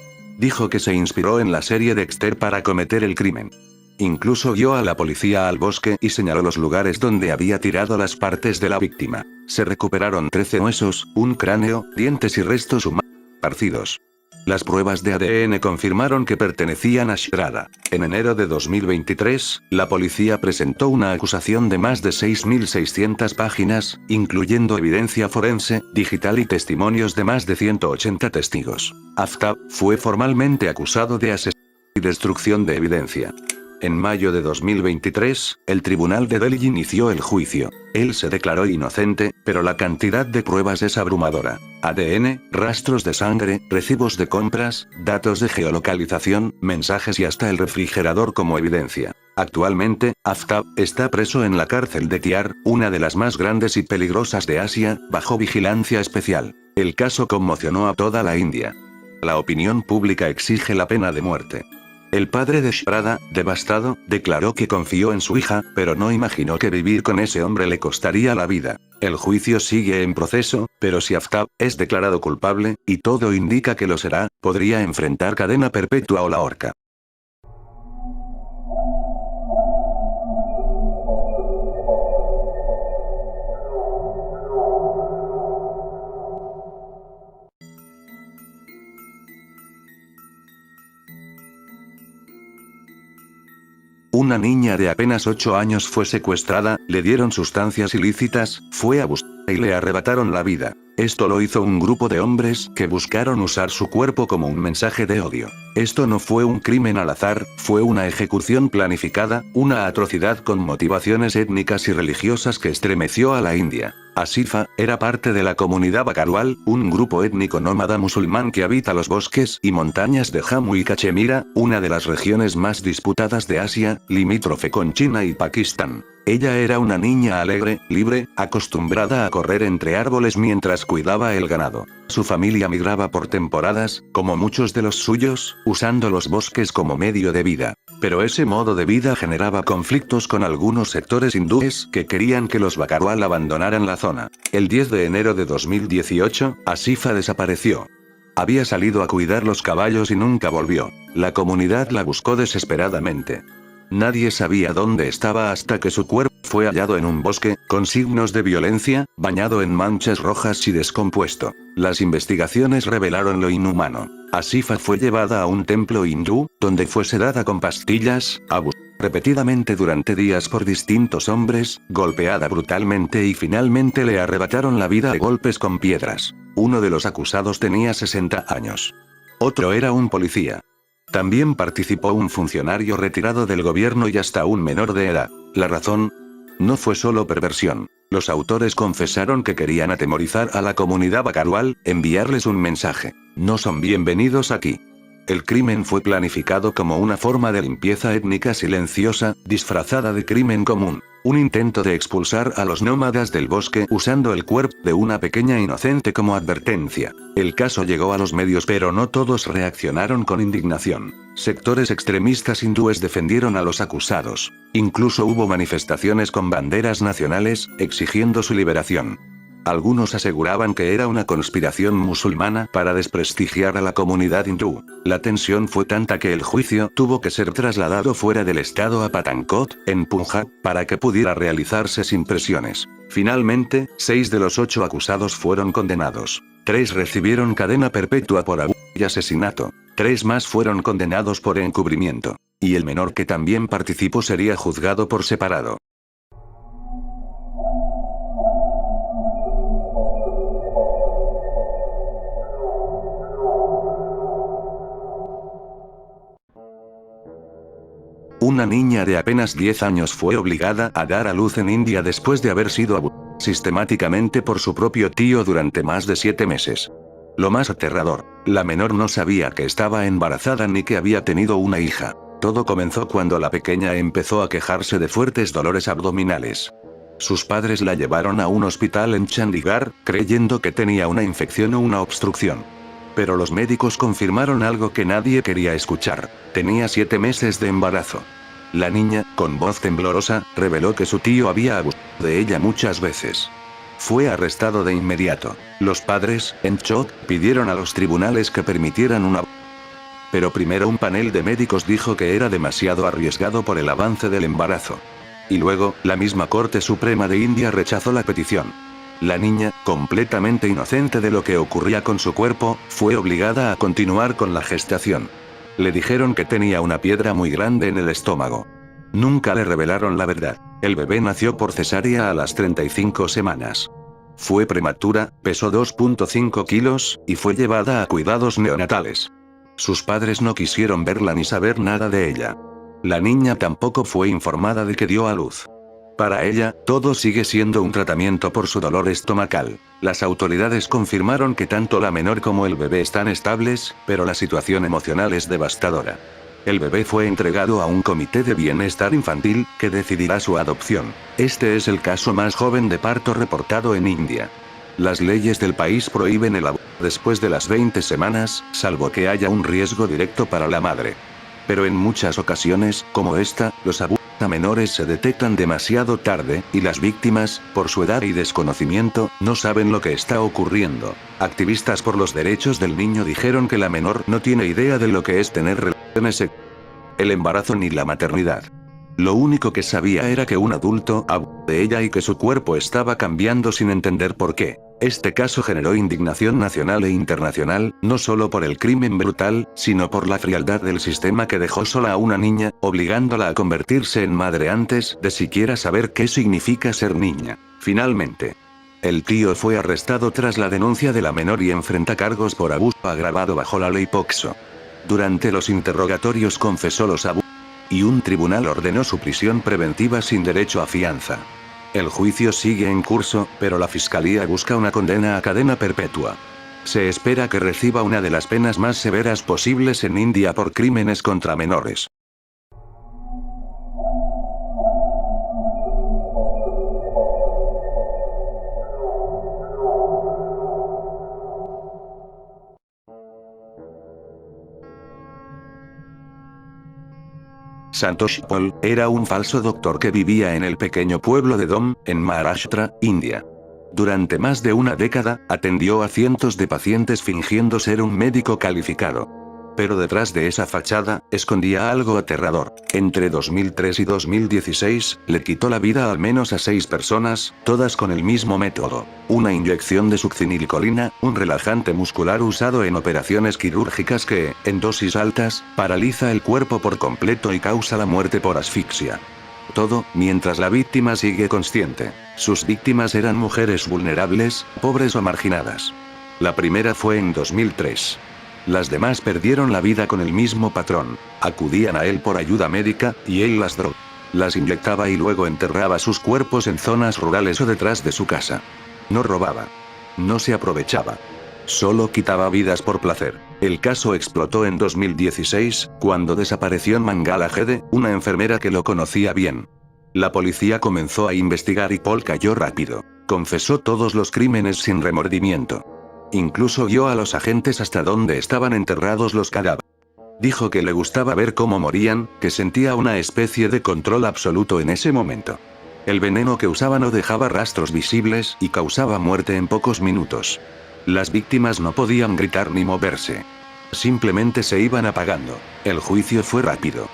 Dijo que se inspiró en la serie Dexter para cometer el crimen. Incluso guió a la policía al bosque y señaló los lugares donde había tirado las partes de la víctima. Se recuperaron 13 huesos, un cráneo, dientes y restos humanos esparcidos. Las pruebas de ADN confirmaron que pertenecían a Shraddha. En enero de 2023, la policía presentó una acusación de más de 6.600 páginas, incluyendo evidencia forense, digital y testimonios de más de 180 testigos. Aftab fue formalmente acusado de asesinato y destrucción de evidencia. En mayo de 2023, el tribunal de Delhi inició el juicio. Él se declaró inocente, pero la cantidad de pruebas es abrumadora. ADN, rastros de sangre, recibos de compras, datos de geolocalización, mensajes y hasta el refrigerador como evidencia. Actualmente, Aftab está preso en la cárcel de Tiar, una de las más grandes y peligrosas de Asia, bajo vigilancia especial. El caso conmocionó a toda la India. La opinión pública exige la pena de muerte. El padre de Shrada, devastado, declaró que confió en su hija, pero no imaginó que vivir con ese hombre le costaría la vida. El juicio sigue en proceso, pero si Aftab es declarado culpable, y todo indica que lo será, podría enfrentar cadena perpetua o la horca. Una niña de apenas 8 años fue secuestrada, le dieron sustancias ilícitas, fue abusada y le arrebataron la vida. Esto lo hizo un grupo de hombres que buscaron usar su cuerpo como un mensaje de odio. Esto no fue un crimen al azar, fue una ejecución planificada, una atrocidad con motivaciones étnicas y religiosas que estremeció a la India. Asifa era parte de la comunidad Bakarwal, un grupo étnico nómada musulmán que habita los bosques y montañas de Jammu y Cachemira, una de las regiones más disputadas de Asia, limítrofe con China y Pakistán. Ella era una niña alegre, libre, acostumbrada a correr entre árboles mientras cuidaba el ganado. Su familia migraba por temporadas, como muchos de los suyos, usando los bosques como medio de vida. Pero ese modo de vida generaba conflictos con algunos sectores hindúes que querían que los Bakarwal abandonaran la zona. El 10 de enero de 2018, Asifa desapareció. Había salido a cuidar los caballos y nunca volvió. La comunidad la buscó desesperadamente. Nadie sabía dónde estaba hasta que su cuerpo fue hallado en un bosque, con signos de violencia, bañado en manchas rojas y descompuesto. Las investigaciones revelaron lo inhumano. Asifa fue llevada a un templo hindú, donde fue sedada con pastillas, abusada repetidamente durante días por distintos hombres, golpeada brutalmente y finalmente le arrebataron la vida a golpes con piedras. Uno de los acusados tenía 60 años. Otro era un policía. También participó un funcionario retirado del gobierno y hasta un menor de edad. La razón no fue solo perversión. Los autores confesaron que querían atemorizar a la comunidad Bakarwal, enviarles un mensaje: no son bienvenidos aquí. El crimen fue planificado como una forma de limpieza étnica silenciosa, disfrazada de crimen común. Un intento de expulsar a los nómadas del bosque usando el cuerpo de una pequeña inocente como advertencia. El caso llegó a los medios pero no todos reaccionaron con indignación. Sectores extremistas hindúes defendieron a los acusados. Incluso hubo manifestaciones con banderas nacionales, exigiendo su liberación. Algunos aseguraban que era una conspiración musulmana para desprestigiar a la comunidad hindú. La tensión fue tanta que el juicio tuvo que ser trasladado fuera del estado a Pathankot, en Punjab, para que pudiera realizarse sin presiones. Finalmente, 6 de los 8 acusados fueron condenados. 3 recibieron cadena perpetua por abuso y asesinato. 3 más fueron condenados por encubrimiento. Y el menor que también participó sería juzgado por separado. Una niña de apenas 10 años fue obligada a dar a luz en India después de haber sido abusada sistemáticamente por su propio tío durante más de 7 meses. Lo más aterrador, la menor no sabía que estaba embarazada ni que había tenido una hija. Todo comenzó cuando la pequeña empezó a quejarse de fuertes dolores abdominales. Sus padres la llevaron a un hospital en Chandigarh, creyendo que tenía una infección o una obstrucción. Pero los médicos confirmaron algo que nadie quería escuchar: tenía 7 meses de embarazo. La niña, con voz temblorosa, reveló que su tío había abusado de ella muchas veces. Fue arrestado de inmediato. Los padres, en shock, pidieron a los tribunales que permitieran una... Pero primero un panel de médicos dijo que era demasiado arriesgado por el avance del embarazo. Y luego, la misma Corte Suprema de India rechazó la petición. La niña, completamente inocente de lo que ocurría con su cuerpo, fue obligada a continuar con la gestación. Le dijeron que tenía una piedra muy grande en el estómago. Nunca le revelaron la verdad. El bebé nació por cesárea a las 35 semanas. Fue prematura, pesó 2.5 kilos, y fue llevada a cuidados neonatales. Sus padres no quisieron verla ni saber nada de ella. La niña tampoco fue informada de que dio a luz. Para ella, todo sigue siendo un tratamiento por su dolor estomacal. Las autoridades confirmaron que tanto la menor como el bebé están estables, pero la situación emocional es devastadora. El bebé fue entregado a un comité de bienestar infantil, que decidirá su adopción. Este es el caso más joven de parto reportado en India. Las leyes del país prohíben el aborto después de las 20 semanas, salvo que haya un riesgo directo para la madre. Pero en muchas ocasiones, como esta, los abusos a menores se detectan demasiado tarde, y las víctimas, por su edad y desconocimiento, no saben lo que está ocurriendo. Activistas por los derechos del niño dijeron que la menor no tiene idea de lo que es tener relaciones sexuales, el embarazo ni la maternidad. Lo único que sabía era que un adulto abusó de ella y que su cuerpo estaba cambiando sin entender por qué. Este caso generó indignación nacional e internacional, no solo por el crimen brutal, sino por la frialdad del sistema que dejó sola a una niña, obligándola a convertirse en madre antes de siquiera saber qué significa ser niña. Finalmente, el tío fue arrestado tras la denuncia de la menor y enfrenta cargos por abuso agravado bajo la ley POCSO. Durante los interrogatorios confesó los abusos, y un tribunal ordenó su prisión preventiva sin derecho a fianza. El juicio sigue en curso, pero la fiscalía busca una condena a cadena perpetua. Se espera que reciba una de las penas más severas posibles en India por crímenes contra menores. Santosh Paul era un falso doctor que vivía en el pequeño pueblo de Dom, en Maharashtra, India. Durante más de una década, atendió a cientos de pacientes fingiendo ser un médico calificado. Pero detrás de esa fachada, escondía algo aterrador. Entre 2003 y 2016, le quitó la vida al menos a 6 personas, todas con el mismo método. Una inyección de succinilcolina, un relajante muscular usado en operaciones quirúrgicas que, en dosis altas, paraliza el cuerpo por completo y causa la muerte por asfixia. Todo, mientras la víctima sigue consciente. Sus víctimas eran mujeres vulnerables, pobres o marginadas. La primera fue en 2003. Las demás perdieron la vida con el mismo patrón. Acudían a él por ayuda médica, y él las drogaba. Las inyectaba y luego enterraba sus cuerpos en zonas rurales o detrás de su casa. No robaba. No se aprovechaba. Solo quitaba vidas por placer. El caso explotó en 2016, cuando desapareció Mangala Gede, una enfermera que lo conocía bien. La policía comenzó a investigar y Paul cayó rápido. Confesó todos los crímenes sin remordimiento. Incluso guió a los agentes hasta donde estaban enterrados los cadáveres. Dijo que le gustaba ver cómo morían, que sentía una especie de control absoluto en ese momento. El veneno que usaba no dejaba rastros visibles y causaba muerte en pocos minutos. Las víctimas no podían gritar ni moverse. Simplemente se iban apagando. El juicio fue rápido.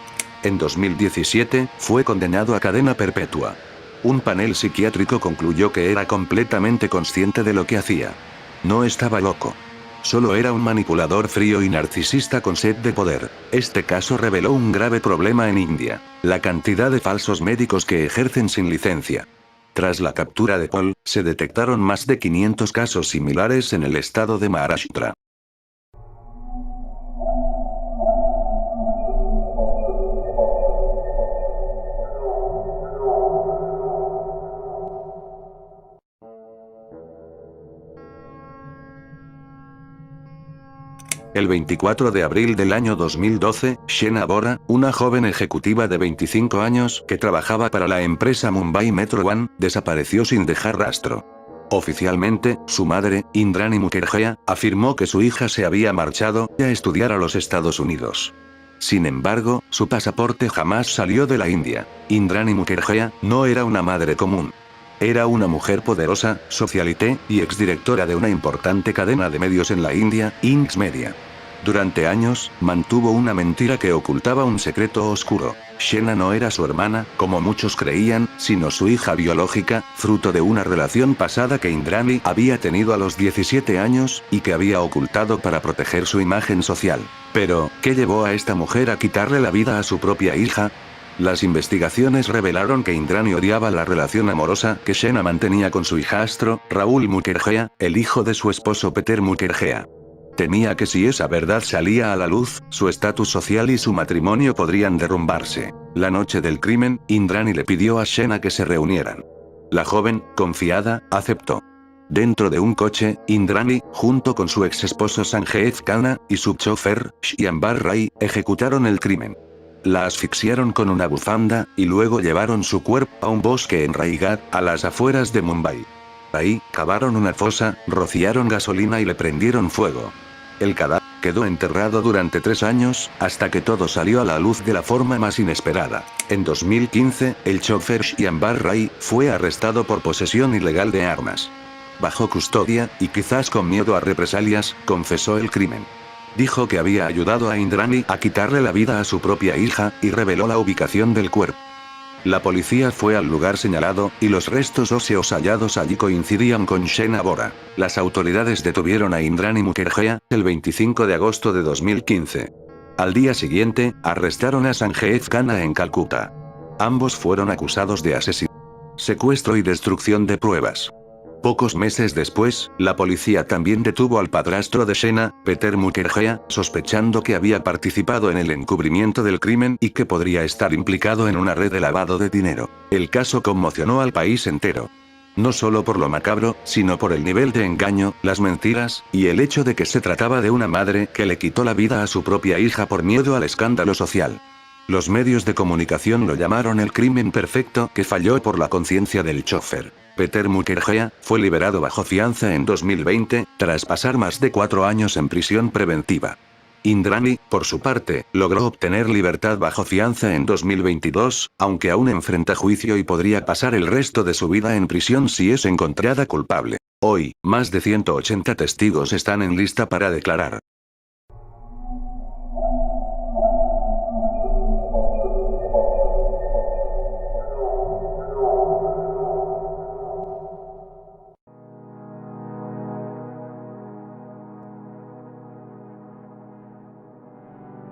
En 2017, fue condenado a cadena perpetua. Un panel psiquiátrico concluyó que era completamente consciente de lo que hacía. No estaba loco. Solo era un manipulador frío y narcisista con sed de poder. Este caso reveló un grave problema en India: la cantidad de falsos médicos que ejercen sin licencia. Tras la captura de Paul, se detectaron más de 500 casos similares en el estado de Maharashtra. El 24 de abril del año 2012, Sheena Bora, una joven ejecutiva de 25 años que trabajaba para la empresa Mumbai Metro One, desapareció sin dejar rastro. Oficialmente, su madre, Indrani Mukherjee, afirmó que su hija se había marchado a estudiar a los Estados Unidos. Sin embargo, su pasaporte jamás salió de la India. Indrani Mukherjee no era una madre común. Era una mujer poderosa, socialité, y exdirectora de una importante cadena de medios en la India, Inks Media. Durante años, mantuvo una mentira que ocultaba un secreto oscuro. Sheena no era su hermana, como muchos creían, sino su hija biológica, fruto de una relación pasada que Indrani había tenido a los 17 años, y que había ocultado para proteger su imagen social. Pero, ¿qué llevó a esta mujer a quitarle la vida a su propia hija? Las investigaciones revelaron que Indrani odiaba la relación amorosa que Sheena mantenía con su hijastro, Rahul Mukherjee, el hijo de su esposo Peter Mukherjee. Temía que si esa verdad salía a la luz, su estatus social y su matrimonio podrían derrumbarse. La noche del crimen, Indrani le pidió a Sheena que se reunieran. La joven, confiada, aceptó. Dentro de un coche, Indrani, junto con su ex esposo Sanjeev Khanna, y su chofer, Shyambar Rai, ejecutaron el crimen. La asfixiaron con una bufanda, y luego llevaron su cuerpo a un bosque en Raigad, a las afueras de Mumbai. Ahí, cavaron una fosa, rociaron gasolina y le prendieron fuego. El cadáver Quedó enterrado durante 3 años, hasta que todo salió a la luz de la forma más inesperada. En 2015, el chofer Shyambar Rai fue arrestado por posesión ilegal de armas. Bajo custodia, y quizás con miedo a represalias, confesó el crimen. Dijo que había ayudado a Indrani a quitarle la vida a su propia hija, y reveló la ubicación del cuerpo. La policía fue al lugar señalado, y los restos óseos hallados allí coincidían con Shena Bora. Las autoridades detuvieron a Indrani Mukherjee el 25 de agosto de 2015. Al día siguiente, arrestaron a Sanjeev Khanna en Calcuta. Ambos fueron acusados de asesinato, secuestro y destrucción de pruebas. Pocos meses después, la policía también detuvo al padrastro de Shena, Peter Mukherjee, sospechando que había participado en el encubrimiento del crimen y que podría estar implicado en una red de lavado de dinero. El caso conmocionó al país entero. No solo por lo macabro, sino por el nivel de engaño, las mentiras, y el hecho de que se trataba de una madre que le quitó la vida a su propia hija por miedo al escándalo social. Los medios de comunicación lo llamaron el crimen perfecto que falló por la conciencia del chofer. Peter Mukherjee fue liberado bajo fianza en 2020, tras pasar más de 4 años en prisión preventiva. Indrani, por su parte, logró obtener libertad bajo fianza en 2022, aunque aún enfrenta juicio y podría pasar el resto de su vida en prisión si es encontrada culpable. Hoy, más de 180 testigos están en lista para declarar.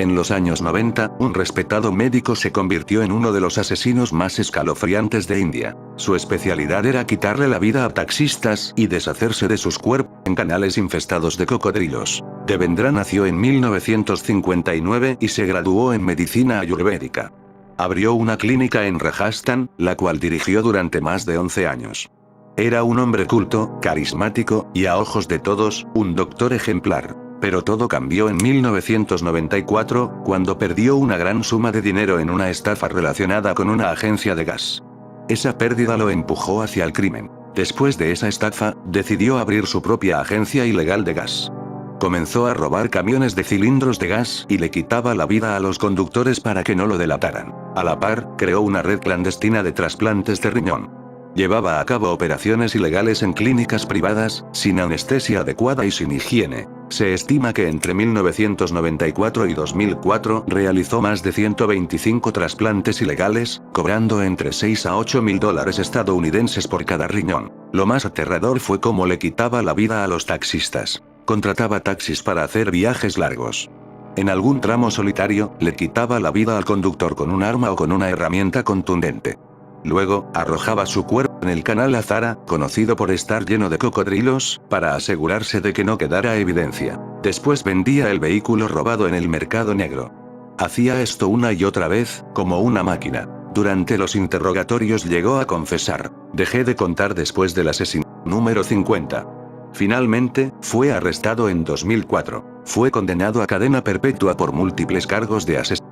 En los años 90, un respetado médico se convirtió en uno de los asesinos más escalofriantes de India. Su especialidad era quitarle la vida a taxistas y deshacerse de sus cuerpos en canales infestados de cocodrilos. Devendra nació en 1959 y se graduó en medicina ayurvédica. Abrió una clínica en Rajasthan, la cual dirigió durante más de 11 años. Era un hombre culto, carismático, y a ojos de todos, un doctor ejemplar. Pero todo cambió en 1994, cuando perdió una gran suma de dinero en una estafa relacionada con una agencia de gas. Esa pérdida lo empujó hacia el crimen. Después de esa estafa, decidió abrir su propia agencia ilegal de gas. Comenzó a robar camiones de cilindros de gas y le quitaba la vida a los conductores para que no lo delataran. A la par, creó una red clandestina de trasplantes de riñón. Llevaba a cabo operaciones ilegales en clínicas privadas, sin anestesia adecuada y sin higiene. Se estima que entre 1994 y 2004 realizó más de 125 trasplantes ilegales, cobrando entre 6 a 8 mil dólares estadounidenses por cada riñón. Lo más aterrador fue cómo le quitaba la vida a los taxistas. Contrataba taxis para hacer viajes largos. En algún tramo solitario, le quitaba la vida al conductor con un arma o con una herramienta contundente. Luego, arrojaba su cuerpo en el canal Azara, conocido por estar lleno de cocodrilos, para asegurarse de que no quedara evidencia. Después vendía el vehículo robado en el mercado negro. Hacía esto una y otra vez, como una máquina. Durante los interrogatorios llegó a confesar: "Dejé de contar después del asesinato número 50". Finalmente, fue arrestado en 2004. Fue condenado a cadena perpetua por múltiples cargos de asesinato.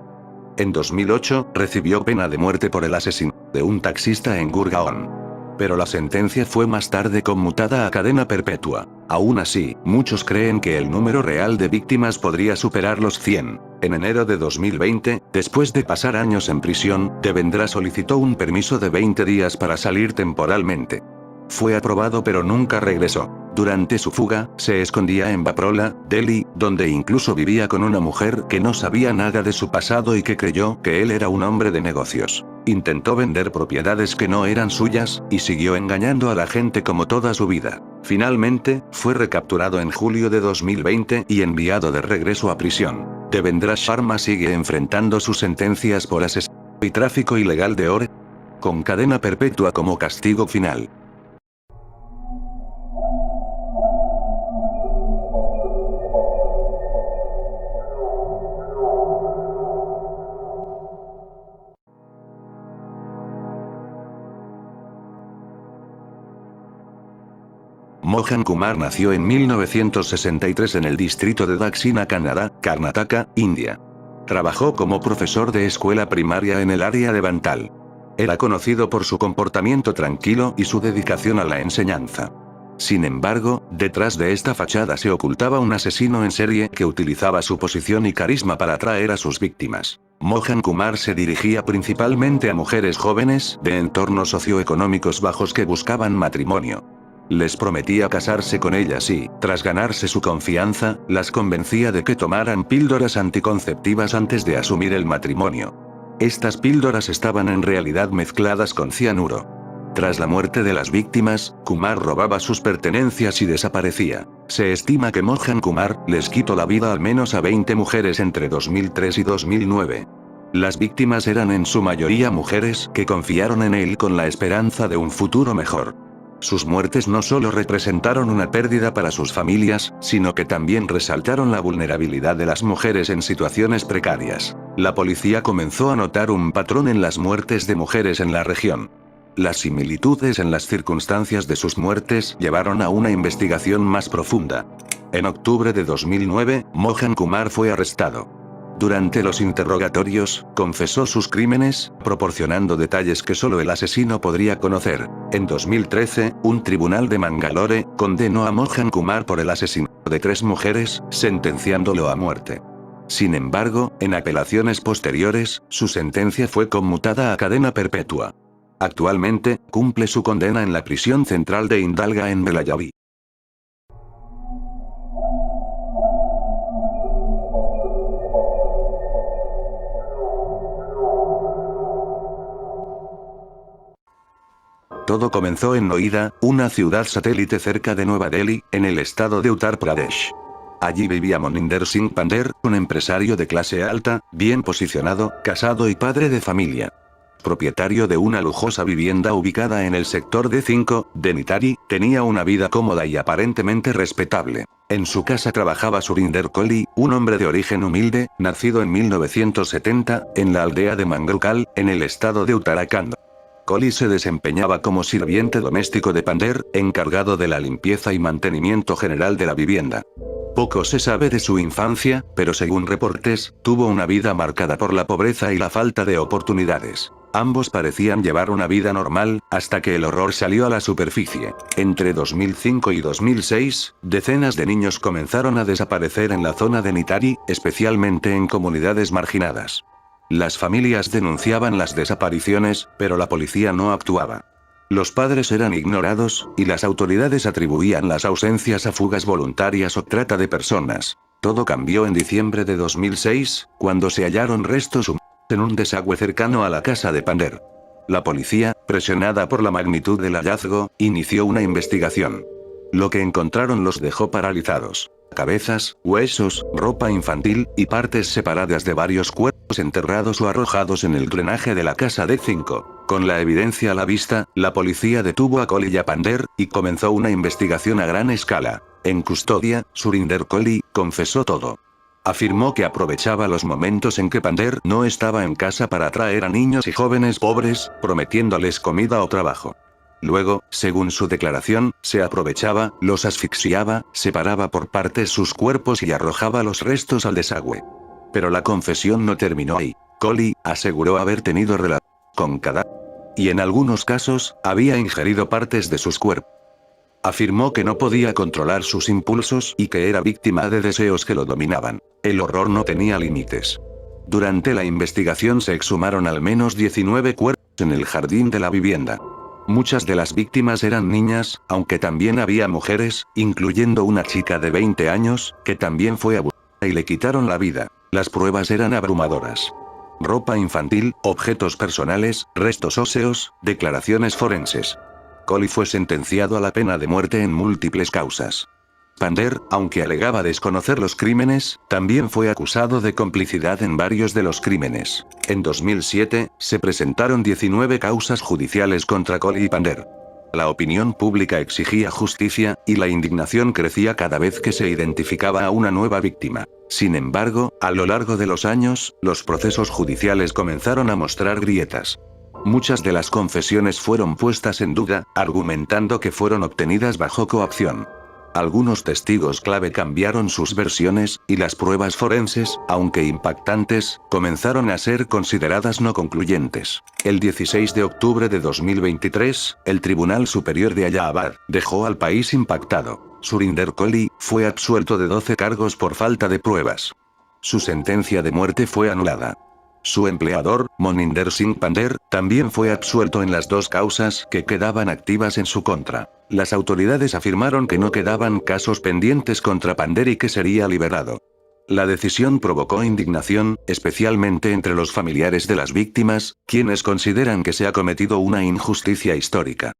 En 2008, recibió pena de muerte por el asesinato de un taxista en Gurgaon. Pero la sentencia fue más tarde conmutada a cadena perpetua. Aún así, muchos creen que el número real de víctimas podría superar los 100. En enero de 2020, después de pasar años en prisión, Devendra solicitó un permiso de 20 días para salir temporalmente. Fue aprobado pero nunca regresó. Durante su fuga, se escondía en Baprola, Delhi, donde incluso vivía con una mujer que no sabía nada de su pasado y que creyó que él era un hombre de negocios. Intentó vender propiedades que no eran suyas, y siguió engañando a la gente como toda su vida. Finalmente, fue recapturado en julio de 2020 y enviado de regreso a prisión. Devendra Sharma sigue enfrentando sus sentencias por asesinato y tráfico ilegal de oro, con cadena perpetua como castigo final. Mohan Kumar nació en 1963 en el distrito de Daksina Kannada, Karnataka, India. Trabajó como profesor de escuela primaria en el área de Bantal. Era conocido por su comportamiento tranquilo y su dedicación a la enseñanza. Sin embargo, detrás de esta fachada se ocultaba un asesino en serie que utilizaba su posición y carisma para atraer a sus víctimas. Mohan Kumar se dirigía principalmente a mujeres jóvenes de entornos socioeconómicos bajos que buscaban matrimonio. Les prometía casarse con ellas y, tras ganarse su confianza, las convencía de que tomaran píldoras anticonceptivas antes de asumir el matrimonio. Estas píldoras estaban en realidad mezcladas con cianuro. Tras la muerte de las víctimas, Kumar robaba sus pertenencias y desaparecía. Se estima que Mohan Kumar les quitó la vida al menos a 20 mujeres entre 2003 y 2009. Las víctimas eran en su mayoría mujeres que confiaron en él con la esperanza de un futuro mejor. Sus muertes no solo representaron una pérdida para sus familias, sino que también resaltaron la vulnerabilidad de las mujeres en situaciones precarias. La policía comenzó a notar un patrón en las muertes de mujeres en la región. Las similitudes en las circunstancias de sus muertes llevaron a una investigación más profunda. En octubre de 2009, Mohan Kumar fue arrestado. Durante los interrogatorios, confesó sus crímenes, proporcionando detalles que solo el asesino podría conocer. En 2013, un tribunal de Mangalore condenó a Mohan Kumar por el asesinato de 3 mujeres, sentenciándolo a muerte. Sin embargo, en apelaciones posteriores, su sentencia fue conmutada a cadena perpetua. Actualmente, cumple su condena en la prisión central de Indalga en Belagavi. Todo comenzó en Noida, una ciudad satélite cerca de Nueva Delhi, en el estado de Uttar Pradesh. Allí vivía Moninder Singh Pandher, un empresario de clase alta, bien posicionado, casado y padre de familia. Propietario de una lujosa vivienda ubicada en el sector D5, de Nitari, tenía una vida cómoda y aparentemente respetable. En su casa trabajaba Surinder Kohli, un hombre de origen humilde, nacido en 1970, en la aldea de Mangalkal, en el estado de Uttarakhand. Kohli se desempeñaba como sirviente doméstico de Pandher, encargado de la limpieza y mantenimiento general de la vivienda. Poco se sabe de su infancia, pero según reportes, tuvo una vida marcada por la pobreza y la falta de oportunidades. Ambos parecían llevar una vida normal, hasta que el horror salió a la superficie. Entre 2005 y 2006, decenas de niños comenzaron a desaparecer en la zona de Nitari, especialmente en comunidades marginadas. Las familias denunciaban las desapariciones, pero la policía no actuaba. Los padres eran ignorados, y las autoridades atribuían las ausencias a fugas voluntarias o trata de personas. Todo cambió en diciembre de 2006, cuando se hallaron restos humanos en un desagüe cercano a la casa de Pandher. La policía, presionada por la magnitud del hallazgo, inició una investigación. Lo que encontraron los dejó paralizados. Cabezas, huesos, ropa infantil, y partes separadas de varios cuerpos enterrados o arrojados en el drenaje de la casa D5. Con la evidencia a la vista, la policía detuvo a Kohli y a Pandher, y comenzó una investigación a gran escala. En custodia, Surinder Kohli confesó todo. Afirmó que aprovechaba los momentos en que Pandher no estaba en casa para atraer a niños y jóvenes pobres, prometiéndoles comida o trabajo. Luego, según su declaración, se aprovechaba, los asfixiaba, separaba por partes sus cuerpos y arrojaba los restos al desagüe. Pero la confesión no terminó ahí. Kohli aseguró haber tenido relaciones con cadáveres. Y en algunos casos, había ingerido partes de sus cuerpos. Afirmó que no podía controlar sus impulsos y que era víctima de deseos que lo dominaban. El horror no tenía límites. Durante la investigación se exhumaron al menos 19 cuerpos en el jardín de la vivienda. Muchas de las víctimas eran niñas, aunque también había mujeres, incluyendo una chica de 20 años, que también fue abusada y le quitaron la vida. Las pruebas eran abrumadoras. Ropa infantil, objetos personales, restos óseos, declaraciones forenses. Kohli fue sentenciado a la pena de muerte en múltiples causas. Pandher, aunque alegaba desconocer los crímenes, también fue acusado de complicidad en varios de los crímenes. En 2007, se presentaron 19 causas judiciales contra Kohli y Pandher. La opinión pública exigía justicia, y la indignación crecía cada vez que se identificaba a una nueva víctima. Sin embargo, a lo largo de los años, los procesos judiciales comenzaron a mostrar grietas. Muchas de las confesiones fueron puestas en duda, argumentando que fueron obtenidas bajo coacción. Algunos testigos clave cambiaron sus versiones, y las pruebas forenses, aunque impactantes, comenzaron a ser consideradas no concluyentes. El 16 de octubre de 2023, el Tribunal Superior de Allahabad dejó al país impactado. Surinder Kohli fue absuelto de 12 cargos por falta de pruebas. Su sentencia de muerte fue anulada. Su empleador, Moninder Singh Pandher, también fue absuelto en las dos causas que quedaban activas en su contra. Las autoridades afirmaron que no quedaban casos pendientes contra Pandher y que sería liberado. La decisión provocó indignación, especialmente entre los familiares de las víctimas, quienes consideran que se ha cometido una injusticia histórica.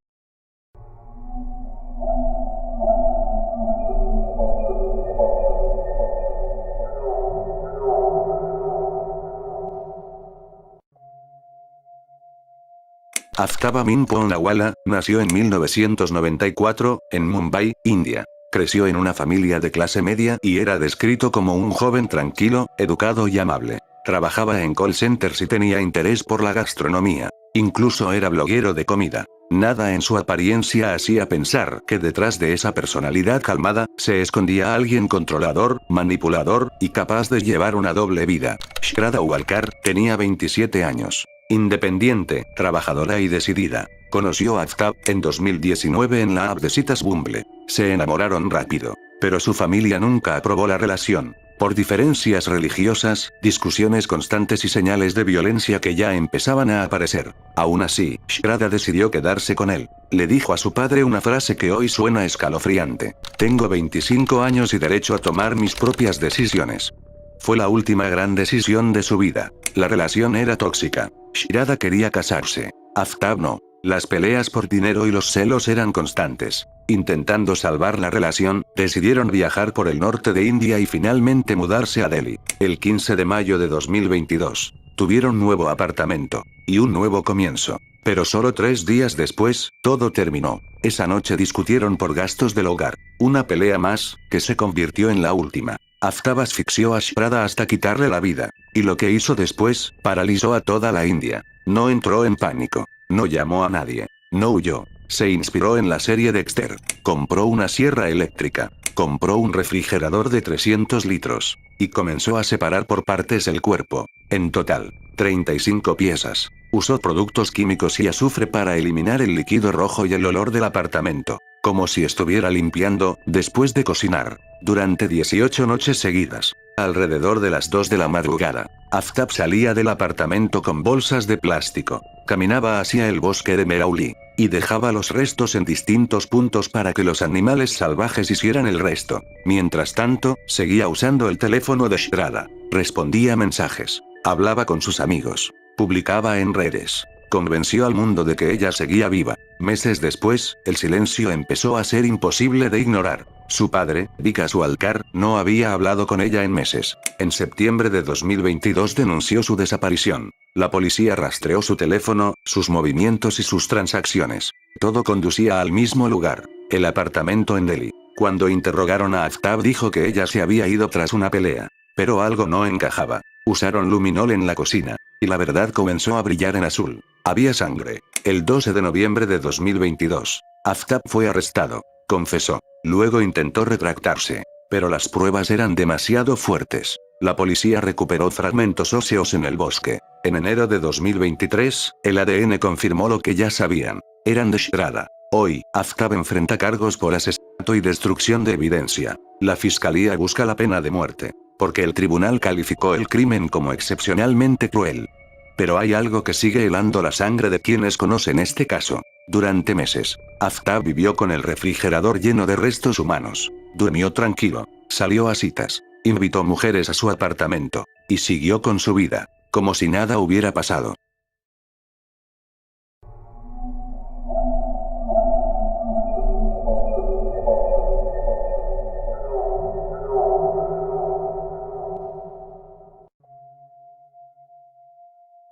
Aftab Amin Poonawala nació en 1994, en Mumbai, India. Creció en una familia de clase media y era descrito como un joven tranquilo, educado y amable. Trabajaba en call centers y tenía interés por la gastronomía. Incluso era bloguero de comida. Nada en su apariencia hacía pensar que detrás de esa personalidad calmada, se escondía alguien controlador, manipulador, y capaz de llevar una doble vida. Shraddha Walkar tenía 27 años. Independiente, trabajadora y decidida. Conoció a Aftab en 2019 en la app de citas Bumble. Se enamoraron rápido. Pero su familia nunca aprobó la relación. Por diferencias religiosas, discusiones constantes y señales de violencia que ya empezaban a aparecer. Aún así, Shraddha decidió quedarse con él. Le dijo a su padre una frase que hoy suena escalofriante. Tengo 25 años y derecho a tomar mis propias decisiones. Fue la última gran decisión de su vida. La relación era tóxica. Shraddha quería casarse. Aftab no. Las peleas por dinero y los celos eran constantes. Intentando salvar la relación, decidieron viajar por el norte de India y finalmente mudarse a Delhi. El 15 de mayo de 2022. Tuvieron nuevo apartamento. Y un nuevo comienzo. Pero solo 3 días después, todo terminó. Esa noche discutieron por gastos del hogar. Una pelea más, que se convirtió en la última. Aftab asfixió a Shraddha hasta quitarle la vida. Y lo que hizo después, paralizó a toda la India. No entró en pánico. No llamó a nadie. No huyó. Se inspiró en la serie Dexter. Compró una sierra eléctrica. Compró un refrigerador de 300 litros. Y comenzó a separar por partes el cuerpo. En total, 35 piezas. Usó productos químicos y azufre para eliminar el líquido rojo y el olor del apartamento. Como si estuviera limpiando, después de cocinar. Durante 18 noches seguidas. Alrededor de las 2 de la madrugada, Aftab salía del apartamento con bolsas de plástico. Caminaba hacia el bosque de Merauli. Y dejaba los restos en distintos puntos para que los animales salvajes hicieran el resto. Mientras tanto, seguía usando el teléfono de Shraddha. Respondía mensajes. Hablaba con sus amigos. Publicaba en redes. Convenció al mundo de que ella seguía viva. Meses después, el silencio empezó a ser imposible de ignorar. Su padre, Vikas Walkar, no había hablado con ella en meses. En septiembre de 2022 denunció su desaparición. La policía rastreó su teléfono, sus movimientos y sus transacciones. Todo conducía al mismo lugar, el apartamento en Delhi. Cuando interrogaron a Aftab dijo que ella se había ido tras una pelea. Pero algo no encajaba. Usaron luminol en la cocina. Y la verdad comenzó a brillar en azul. Había sangre. El 12 de noviembre de 2022. Aftab fue arrestado. Confesó. Luego intentó retractarse. Pero las pruebas eran demasiado fuertes. La policía recuperó fragmentos óseos en el bosque. En enero de 2023, el ADN confirmó lo que ya sabían. Eran de Shraddha. Hoy, Aftab enfrenta cargos por asesinato y destrucción de evidencia. La fiscalía busca la pena de muerte. Porque el tribunal calificó el crimen como excepcionalmente cruel. Pero hay algo que sigue helando la sangre de quienes conocen este caso. Durante meses, Aftab vivió con el refrigerador lleno de restos humanos. Durmió tranquilo. Salió a citas. Invitó mujeres a su apartamento. Y siguió con su vida. Como si nada hubiera pasado.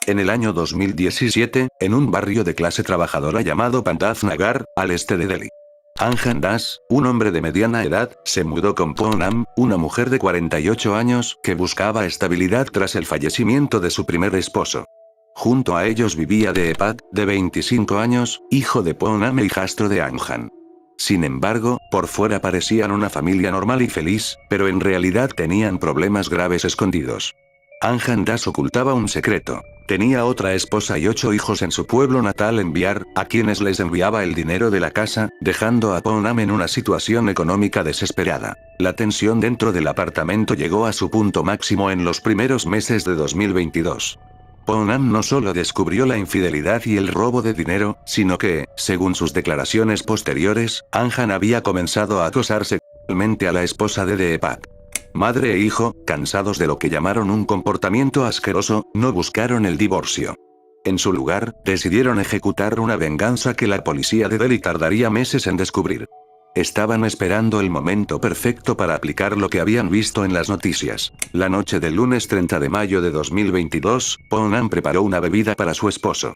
En el año 2017, en un barrio de clase trabajadora llamado Pantath Nagar, al este de Delhi. Anjan Das, un hombre de mediana edad, se mudó con Poonam, una mujer de 48 años que buscaba estabilidad tras el fallecimiento de su primer esposo. Junto a ellos vivía Deepak, de 25 años, hijo de Poonam e hijastro de Anjan. Sin embargo, por fuera parecían una familia normal y feliz, pero en realidad tenían problemas graves escondidos. Anjan Das ocultaba un secreto. Tenía otra esposa y 8 hijos en su pueblo natal enviar, a quienes les enviaba el dinero de la casa, dejando a Poonam en una situación económica desesperada. La tensión dentro del apartamento llegó a su punto máximo en los primeros meses de 2022. Poonam no solo descubrió la infidelidad y el robo de dinero, sino que, según sus declaraciones posteriores, Anjan había comenzado a acosar sexualmente a la esposa de Deepak. Madre e hijo, cansados de lo que llamaron un comportamiento asqueroso, no buscaron el divorcio. En su lugar, decidieron ejecutar una venganza que la policía de Delhi tardaría meses en descubrir. Estaban esperando el momento perfecto para aplicar lo que habían visto en las noticias. La noche del lunes 30 de mayo de 2022, Poonam preparó una bebida para su esposo.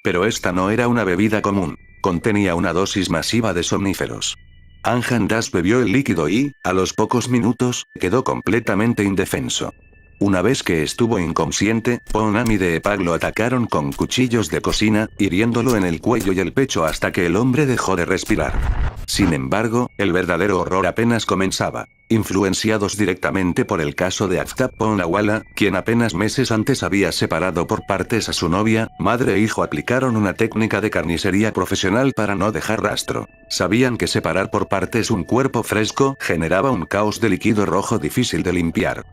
Pero esta no era una bebida común. Contenía una dosis masiva de somníferos. Anjan Das bebió el líquido y, a los pocos minutos, quedó completamente indefenso. Una vez que estuvo inconsciente, Poonam y Deepak lo atacaron con cuchillos de cocina, hiriéndolo en el cuello y el pecho hasta que el hombre dejó de respirar. Sin embargo, el verdadero horror apenas comenzaba. Influenciados directamente por el caso de Aftab Poonawala, quien apenas meses antes había separado por partes a su novia, madre e hijo aplicaron una técnica de carnicería profesional para no dejar rastro. Sabían que separar por partes un cuerpo fresco generaba un caos de líquido rojo difícil de limpiar.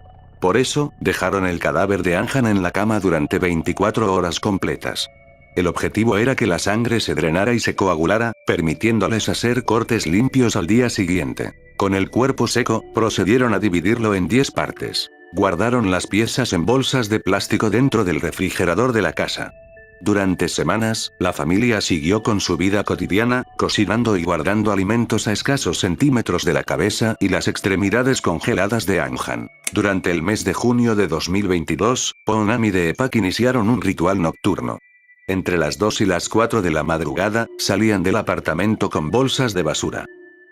Por eso, dejaron el cadáver de Anjan en la cama durante 24 horas completas. El objetivo era que la sangre se drenara y se coagulara, permitiéndoles hacer cortes limpios al día siguiente. Con el cuerpo seco, procedieron a dividirlo en 10 partes. Guardaron las piezas en bolsas de plástico dentro del refrigerador de la casa. Durante semanas, la familia siguió con su vida cotidiana, cocinando y guardando alimentos a escasos centímetros de la cabeza y las extremidades congeladas de Anjan. Durante el mes de junio de 2022, Poonam y Deepak iniciaron un ritual nocturno. Entre las 2 y las 4 de la madrugada, salían del apartamento con bolsas de basura.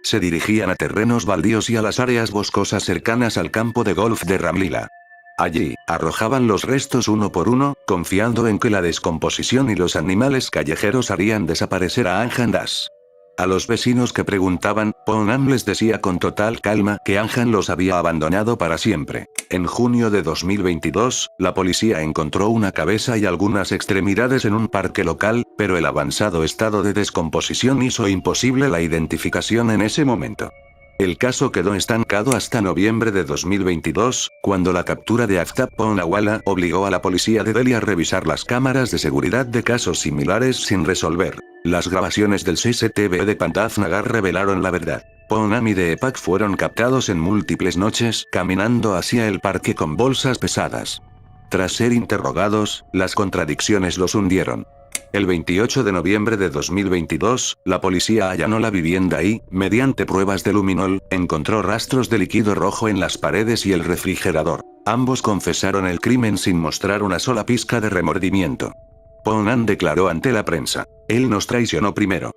Se dirigían a terrenos baldíos y a las áreas boscosas cercanas al campo de golf de Ramlila. Allí, arrojaban los restos uno por uno, confiando en que la descomposición y los animales callejeros harían desaparecer a Anjan Das. A los vecinos que preguntaban, Poonam les decía con total calma que Anjan los había abandonado para siempre. En junio de 2022, la policía encontró una cabeza y algunas extremidades en un parque local, pero el avanzado estado de descomposición hizo imposible la identificación en ese momento. El caso quedó estancado hasta noviembre de 2022, cuando la captura de Aftab Poonawala obligó a la policía de Delhi a revisar las cámaras de seguridad de casos similares sin resolver. Las grabaciones del CCTV de Pantnagar revelaron la verdad. Poonam y Deepak fueron captados en múltiples noches, caminando hacia el parque con bolsas pesadas. Tras ser interrogados, las contradicciones los hundieron. El 28 de noviembre de 2022, la policía allanó la vivienda y, mediante pruebas de luminol, encontró rastros de líquido rojo en las paredes y el refrigerador. Ambos confesaron el crimen sin mostrar una sola pizca de remordimiento. Poonam declaró ante la prensa: "Él nos traicionó primero".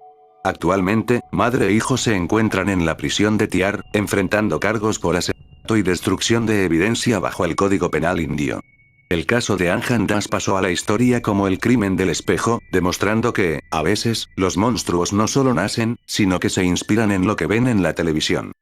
Actualmente, madre e hijo se encuentran en la prisión de Tiar, enfrentando cargos por asesinato y destrucción de evidencia bajo el Código Penal indio. El caso de Anjan Das pasó a la historia como el crimen del espejo, demostrando que, a veces, los monstruos no solo nacen, sino que se inspiran en lo que ven en la televisión.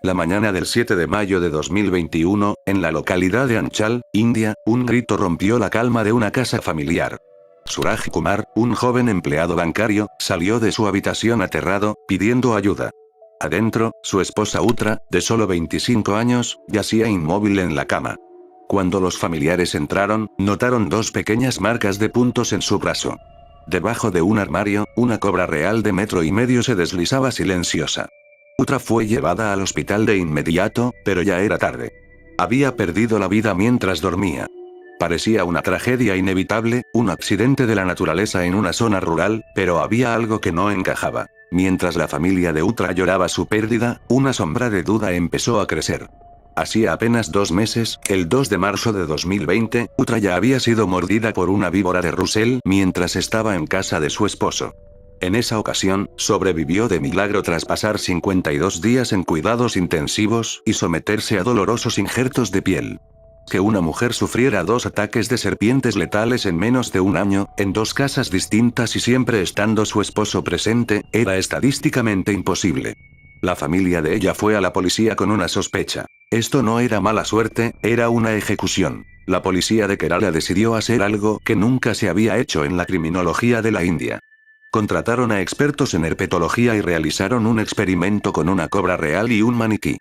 La mañana del 7 de mayo de 2021, en la localidad de Anchal, India, un grito rompió la calma de una casa familiar. Suraj Kumar, un joven empleado bancario, salió de su habitación aterrado, pidiendo ayuda. Adentro, su esposa Utra, de solo 25 años, yacía inmóvil en la cama. Cuando los familiares entraron, notaron 2 pequeñas marcas de puntos en su brazo. Debajo de un armario, una cobra real de 1,5 metros se deslizaba silenciosa. Utra fue llevada al hospital de inmediato, pero ya era tarde. Había perdido la vida mientras dormía. Parecía una tragedia inevitable, un accidente de la naturaleza en una zona rural, pero había algo que no encajaba. Mientras la familia de Utra lloraba su pérdida, una sombra de duda empezó a crecer. Hacía apenas 2 meses, el 2 de marzo de 2020, Utra ya había sido mordida por una víbora de Russell mientras estaba en casa de su esposo. En esa ocasión, sobrevivió de milagro tras pasar 52 días en cuidados intensivos y someterse a dolorosos injertos de piel. Que una mujer sufriera 2 ataques de serpientes letales en menos de un año, en 2 casas distintas y siempre estando su esposo presente, era estadísticamente imposible. La familia de ella fue a la policía con una sospecha. Esto no era mala suerte, era una ejecución. La policía de Kerala decidió hacer algo que nunca se había hecho en la criminología de la India. Contrataron a expertos en herpetología y realizaron un experimento con una cobra real y un maniquí.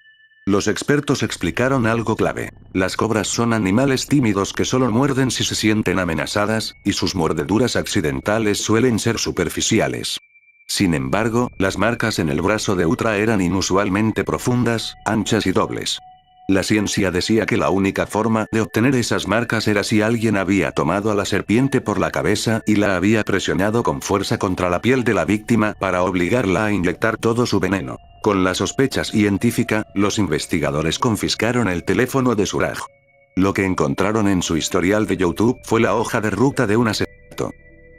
Los expertos explicaron algo clave. Las cobras son animales tímidos que solo muerden si se sienten amenazadas, y sus mordeduras accidentales suelen ser superficiales. Sin embargo, las marcas en el brazo de Uttara eran inusualmente profundas, anchas y dobles. La ciencia decía que la única forma de obtener esas marcas era si alguien había tomado a la serpiente por la cabeza y la había presionado con fuerza contra la piel de la víctima para obligarla a inyectar todo su veneno. Con la sospecha científica, los investigadores confiscaron el teléfono de Suraj. Lo que encontraron en su historial de YouTube fue la hoja de ruta de un asesinato.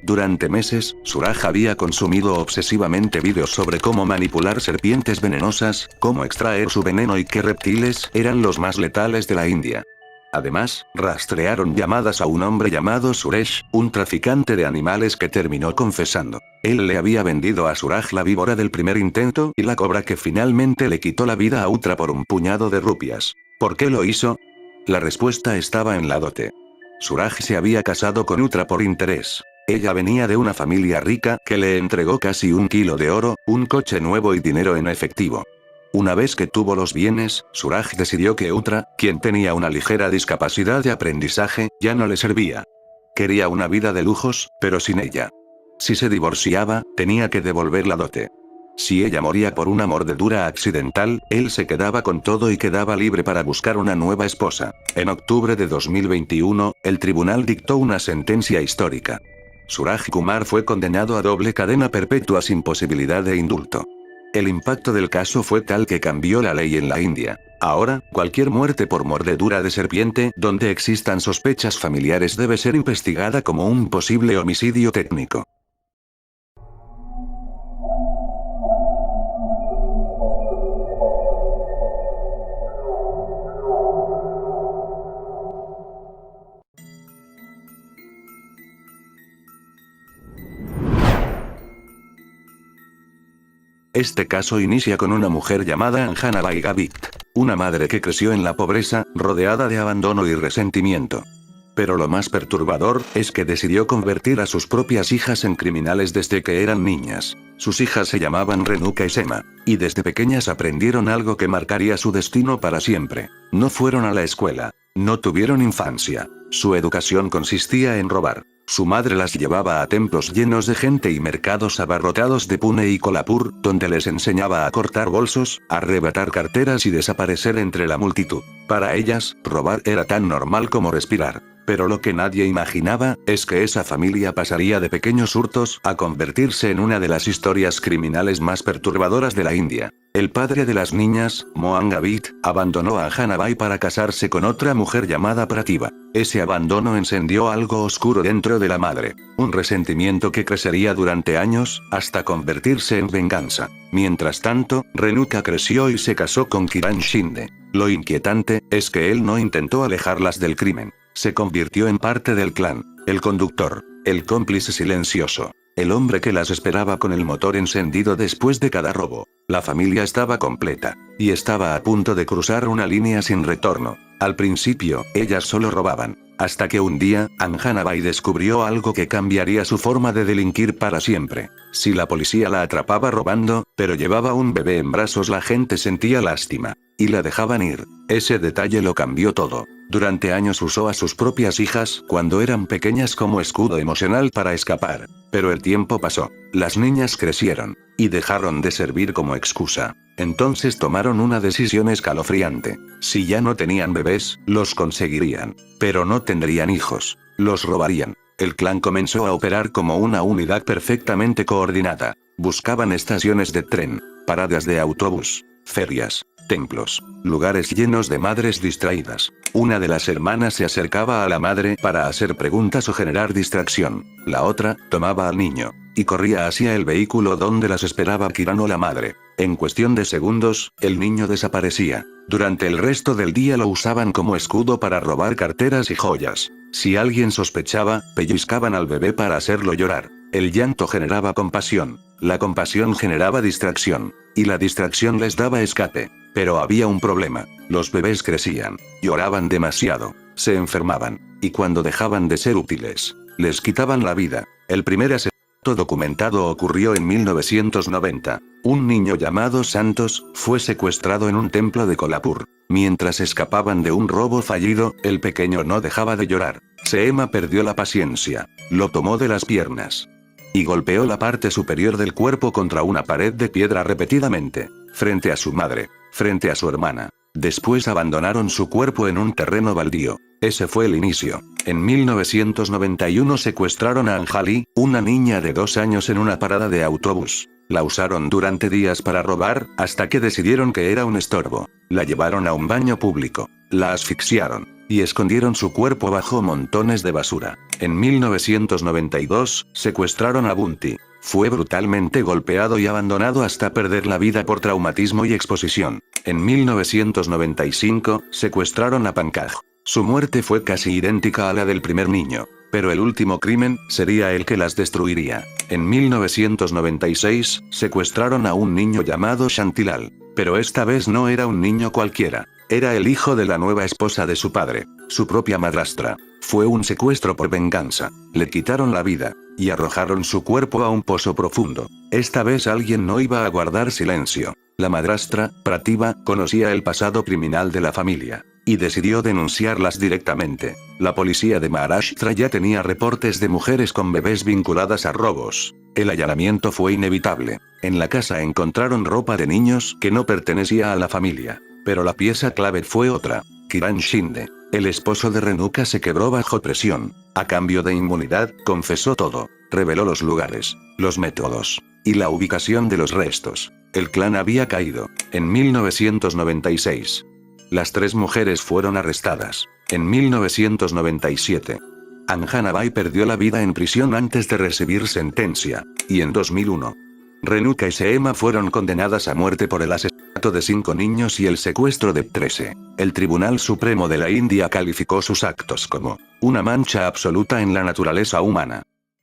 Durante meses, Suraj había consumido obsesivamente vídeos sobre cómo manipular serpientes venenosas, cómo extraer su veneno y qué reptiles eran los más letales de la India. Además, rastrearon llamadas a un hombre llamado Suresh, un traficante de animales que terminó confesando. Él le había vendido a Suraj la víbora del primer intento y la cobra que finalmente le quitó la vida a Uttara por un puñado de rupias. ¿Por qué lo hizo? La respuesta estaba en la dote. Suraj se había casado con Uttara por interés. Ella venía de una familia rica que le entregó casi 1 kilo de oro, un coche nuevo y dinero en efectivo. Una vez que tuvo los bienes, Suraj decidió que Uttara, quien tenía una ligera discapacidad de aprendizaje, ya no le servía. Quería una vida de lujos, pero sin ella. Si se divorciaba, tenía que devolver la dote. Si ella moría por una mordedura accidental, él se quedaba con todo y quedaba libre para buscar una nueva esposa. En octubre de 2021, el tribunal dictó una sentencia histórica. Suraj Kumar fue condenado a doble cadena perpetua sin posibilidad de indulto. El impacto del caso fue tal que cambió la ley en la India. Ahora, cualquier muerte por mordedura de serpiente donde existan sospechas familiares debe ser investigada como un posible homicidio técnico. Este caso inicia con una mujer llamada Anjana Bai Gavit, una madre que creció en la pobreza, rodeada de abandono y resentimiento. Pero lo más perturbador es que decidió convertir a sus propias hijas en criminales desde que eran niñas. Sus hijas se llamaban Renuka y Sema, y desde pequeñas aprendieron algo que marcaría su destino para siempre. No fueron a la escuela, no tuvieron infancia. Su educación consistía en robar. Su madre las llevaba a templos llenos de gente y mercados abarrotados de Pune y Kolhapur, donde les enseñaba a cortar bolsos, a arrebatar carteras y desaparecer entre la multitud. Para ellas, robar era tan normal como respirar. Pero lo que nadie imaginaba, es que esa familia pasaría de pequeños hurtos a convertirse en una de las historias criminales más perturbadoras de la India. El padre de las niñas, Mohan Gavit, abandonó a Hanabai para casarse con otra mujer llamada Pratibha. Ese abandono encendió algo oscuro dentro de la madre. Un resentimiento que crecería durante años, hasta convertirse en venganza. Mientras tanto, Renuka creció y se casó con Kiran Shinde. Lo inquietante, es que él no intentó alejarlas del crimen. Se convirtió en parte del clan, el conductor, el cómplice silencioso, el hombre que las esperaba con el motor encendido después de cada robo. La familia estaba completa, y estaba a punto de cruzar una línea sin retorno. Al principio, ellas solo robaban, hasta que un día, Anjanabai descubrió algo que cambiaría su forma de delinquir para siempre. Si la policía la atrapaba robando, pero llevaba un bebé en brazos, la gente sentía lástima, y la dejaban ir. Ese detalle lo cambió todo. Durante años usó a sus propias hijas, cuando eran pequeñas, como escudo emocional para escapar. Pero el tiempo pasó. Las niñas crecieron, y dejaron de servir como excusa. Entonces tomaron una decisión escalofriante. Si ya no tenían bebés, los conseguirían. Pero no tendrían hijos. Los robarían. El clan comenzó a operar como una unidad perfectamente coordinada. Buscaban estaciones de tren, paradas de autobús, ferias, templos, lugares llenos de madres distraídas. Una de las hermanas se acercaba a la madre para hacer preguntas o generar distracción. La otra, tomaba al niño. y corría hacia el vehículo donde las esperaba Kiran o la madre. En cuestión de segundos, el niño desaparecía. Durante el resto del día lo usaban como escudo para robar carteras y joyas. Si alguien sospechaba, pellizcaban al bebé para hacerlo llorar. El llanto generaba compasión. La compasión generaba distracción. Y la distracción les daba escape. Pero había un problema. Los bebés crecían. Lloraban demasiado. Se enfermaban. Y cuando dejaban de ser útiles, les quitaban la vida. El primer asesinato documentado ocurrió en 1990. Un niño llamado Santos fue secuestrado en un templo de Kolhapur. Mientras escapaban de un robo fallido, el pequeño no dejaba de llorar. Seema perdió la paciencia. Lo tomó de las piernas y golpeó la parte superior del cuerpo contra una pared de piedra repetidamente. Frente a su madre. Frente a su hermana. Después abandonaron su cuerpo en un terreno baldío. Ese fue el inicio. En 1991 secuestraron a Anjali, una niña de 2 años en una parada de autobús. La usaron durante días para robar, hasta que decidieron que era un estorbo. La llevaron a un baño público. La asfixiaron. Y escondieron su cuerpo bajo montones de basura. En 1992, secuestraron a Bunty. Fue brutalmente golpeado y abandonado hasta perder la vida por traumatismo y exposición. En 1995, secuestraron a Pankaj. Su muerte fue casi idéntica a la del primer niño. Pero el último crimen sería el que las destruiría. En 1996, secuestraron a un niño llamado Shantilal. Pero esta vez no era un niño cualquiera. Era el hijo de la nueva esposa de su padre, su propia madrastra. Fue un secuestro por venganza. Le quitaron la vida y arrojaron su cuerpo a un pozo profundo. Esta vez alguien no iba a guardar silencio. La madrastra, Prativa, conocía el pasado criminal de la familia y decidió denunciarlas directamente. La policía de Maharashtra ya tenía reportes de mujeres con bebés vinculadas a robos. El allanamiento fue inevitable. En la casa encontraron ropa de niños que no pertenecía a la familia. Pero la pieza clave fue otra. Kiran Shinde, el esposo de Renuka, se quebró bajo presión. A cambio de inmunidad, confesó todo. Reveló los lugares, los métodos y la ubicación de los restos. El clan había caído. En 1996. Las 3 mujeres fueron arrestadas. En 1997. Anjanabai perdió la vida en prisión antes de recibir sentencia. Y en 2001. Renuka y Seema fueron condenadas a muerte por el asesinato de 5 niños y el secuestro de 13. El Tribunal Supremo de la India calificó sus actos como una mancha absoluta en la naturaleza humana.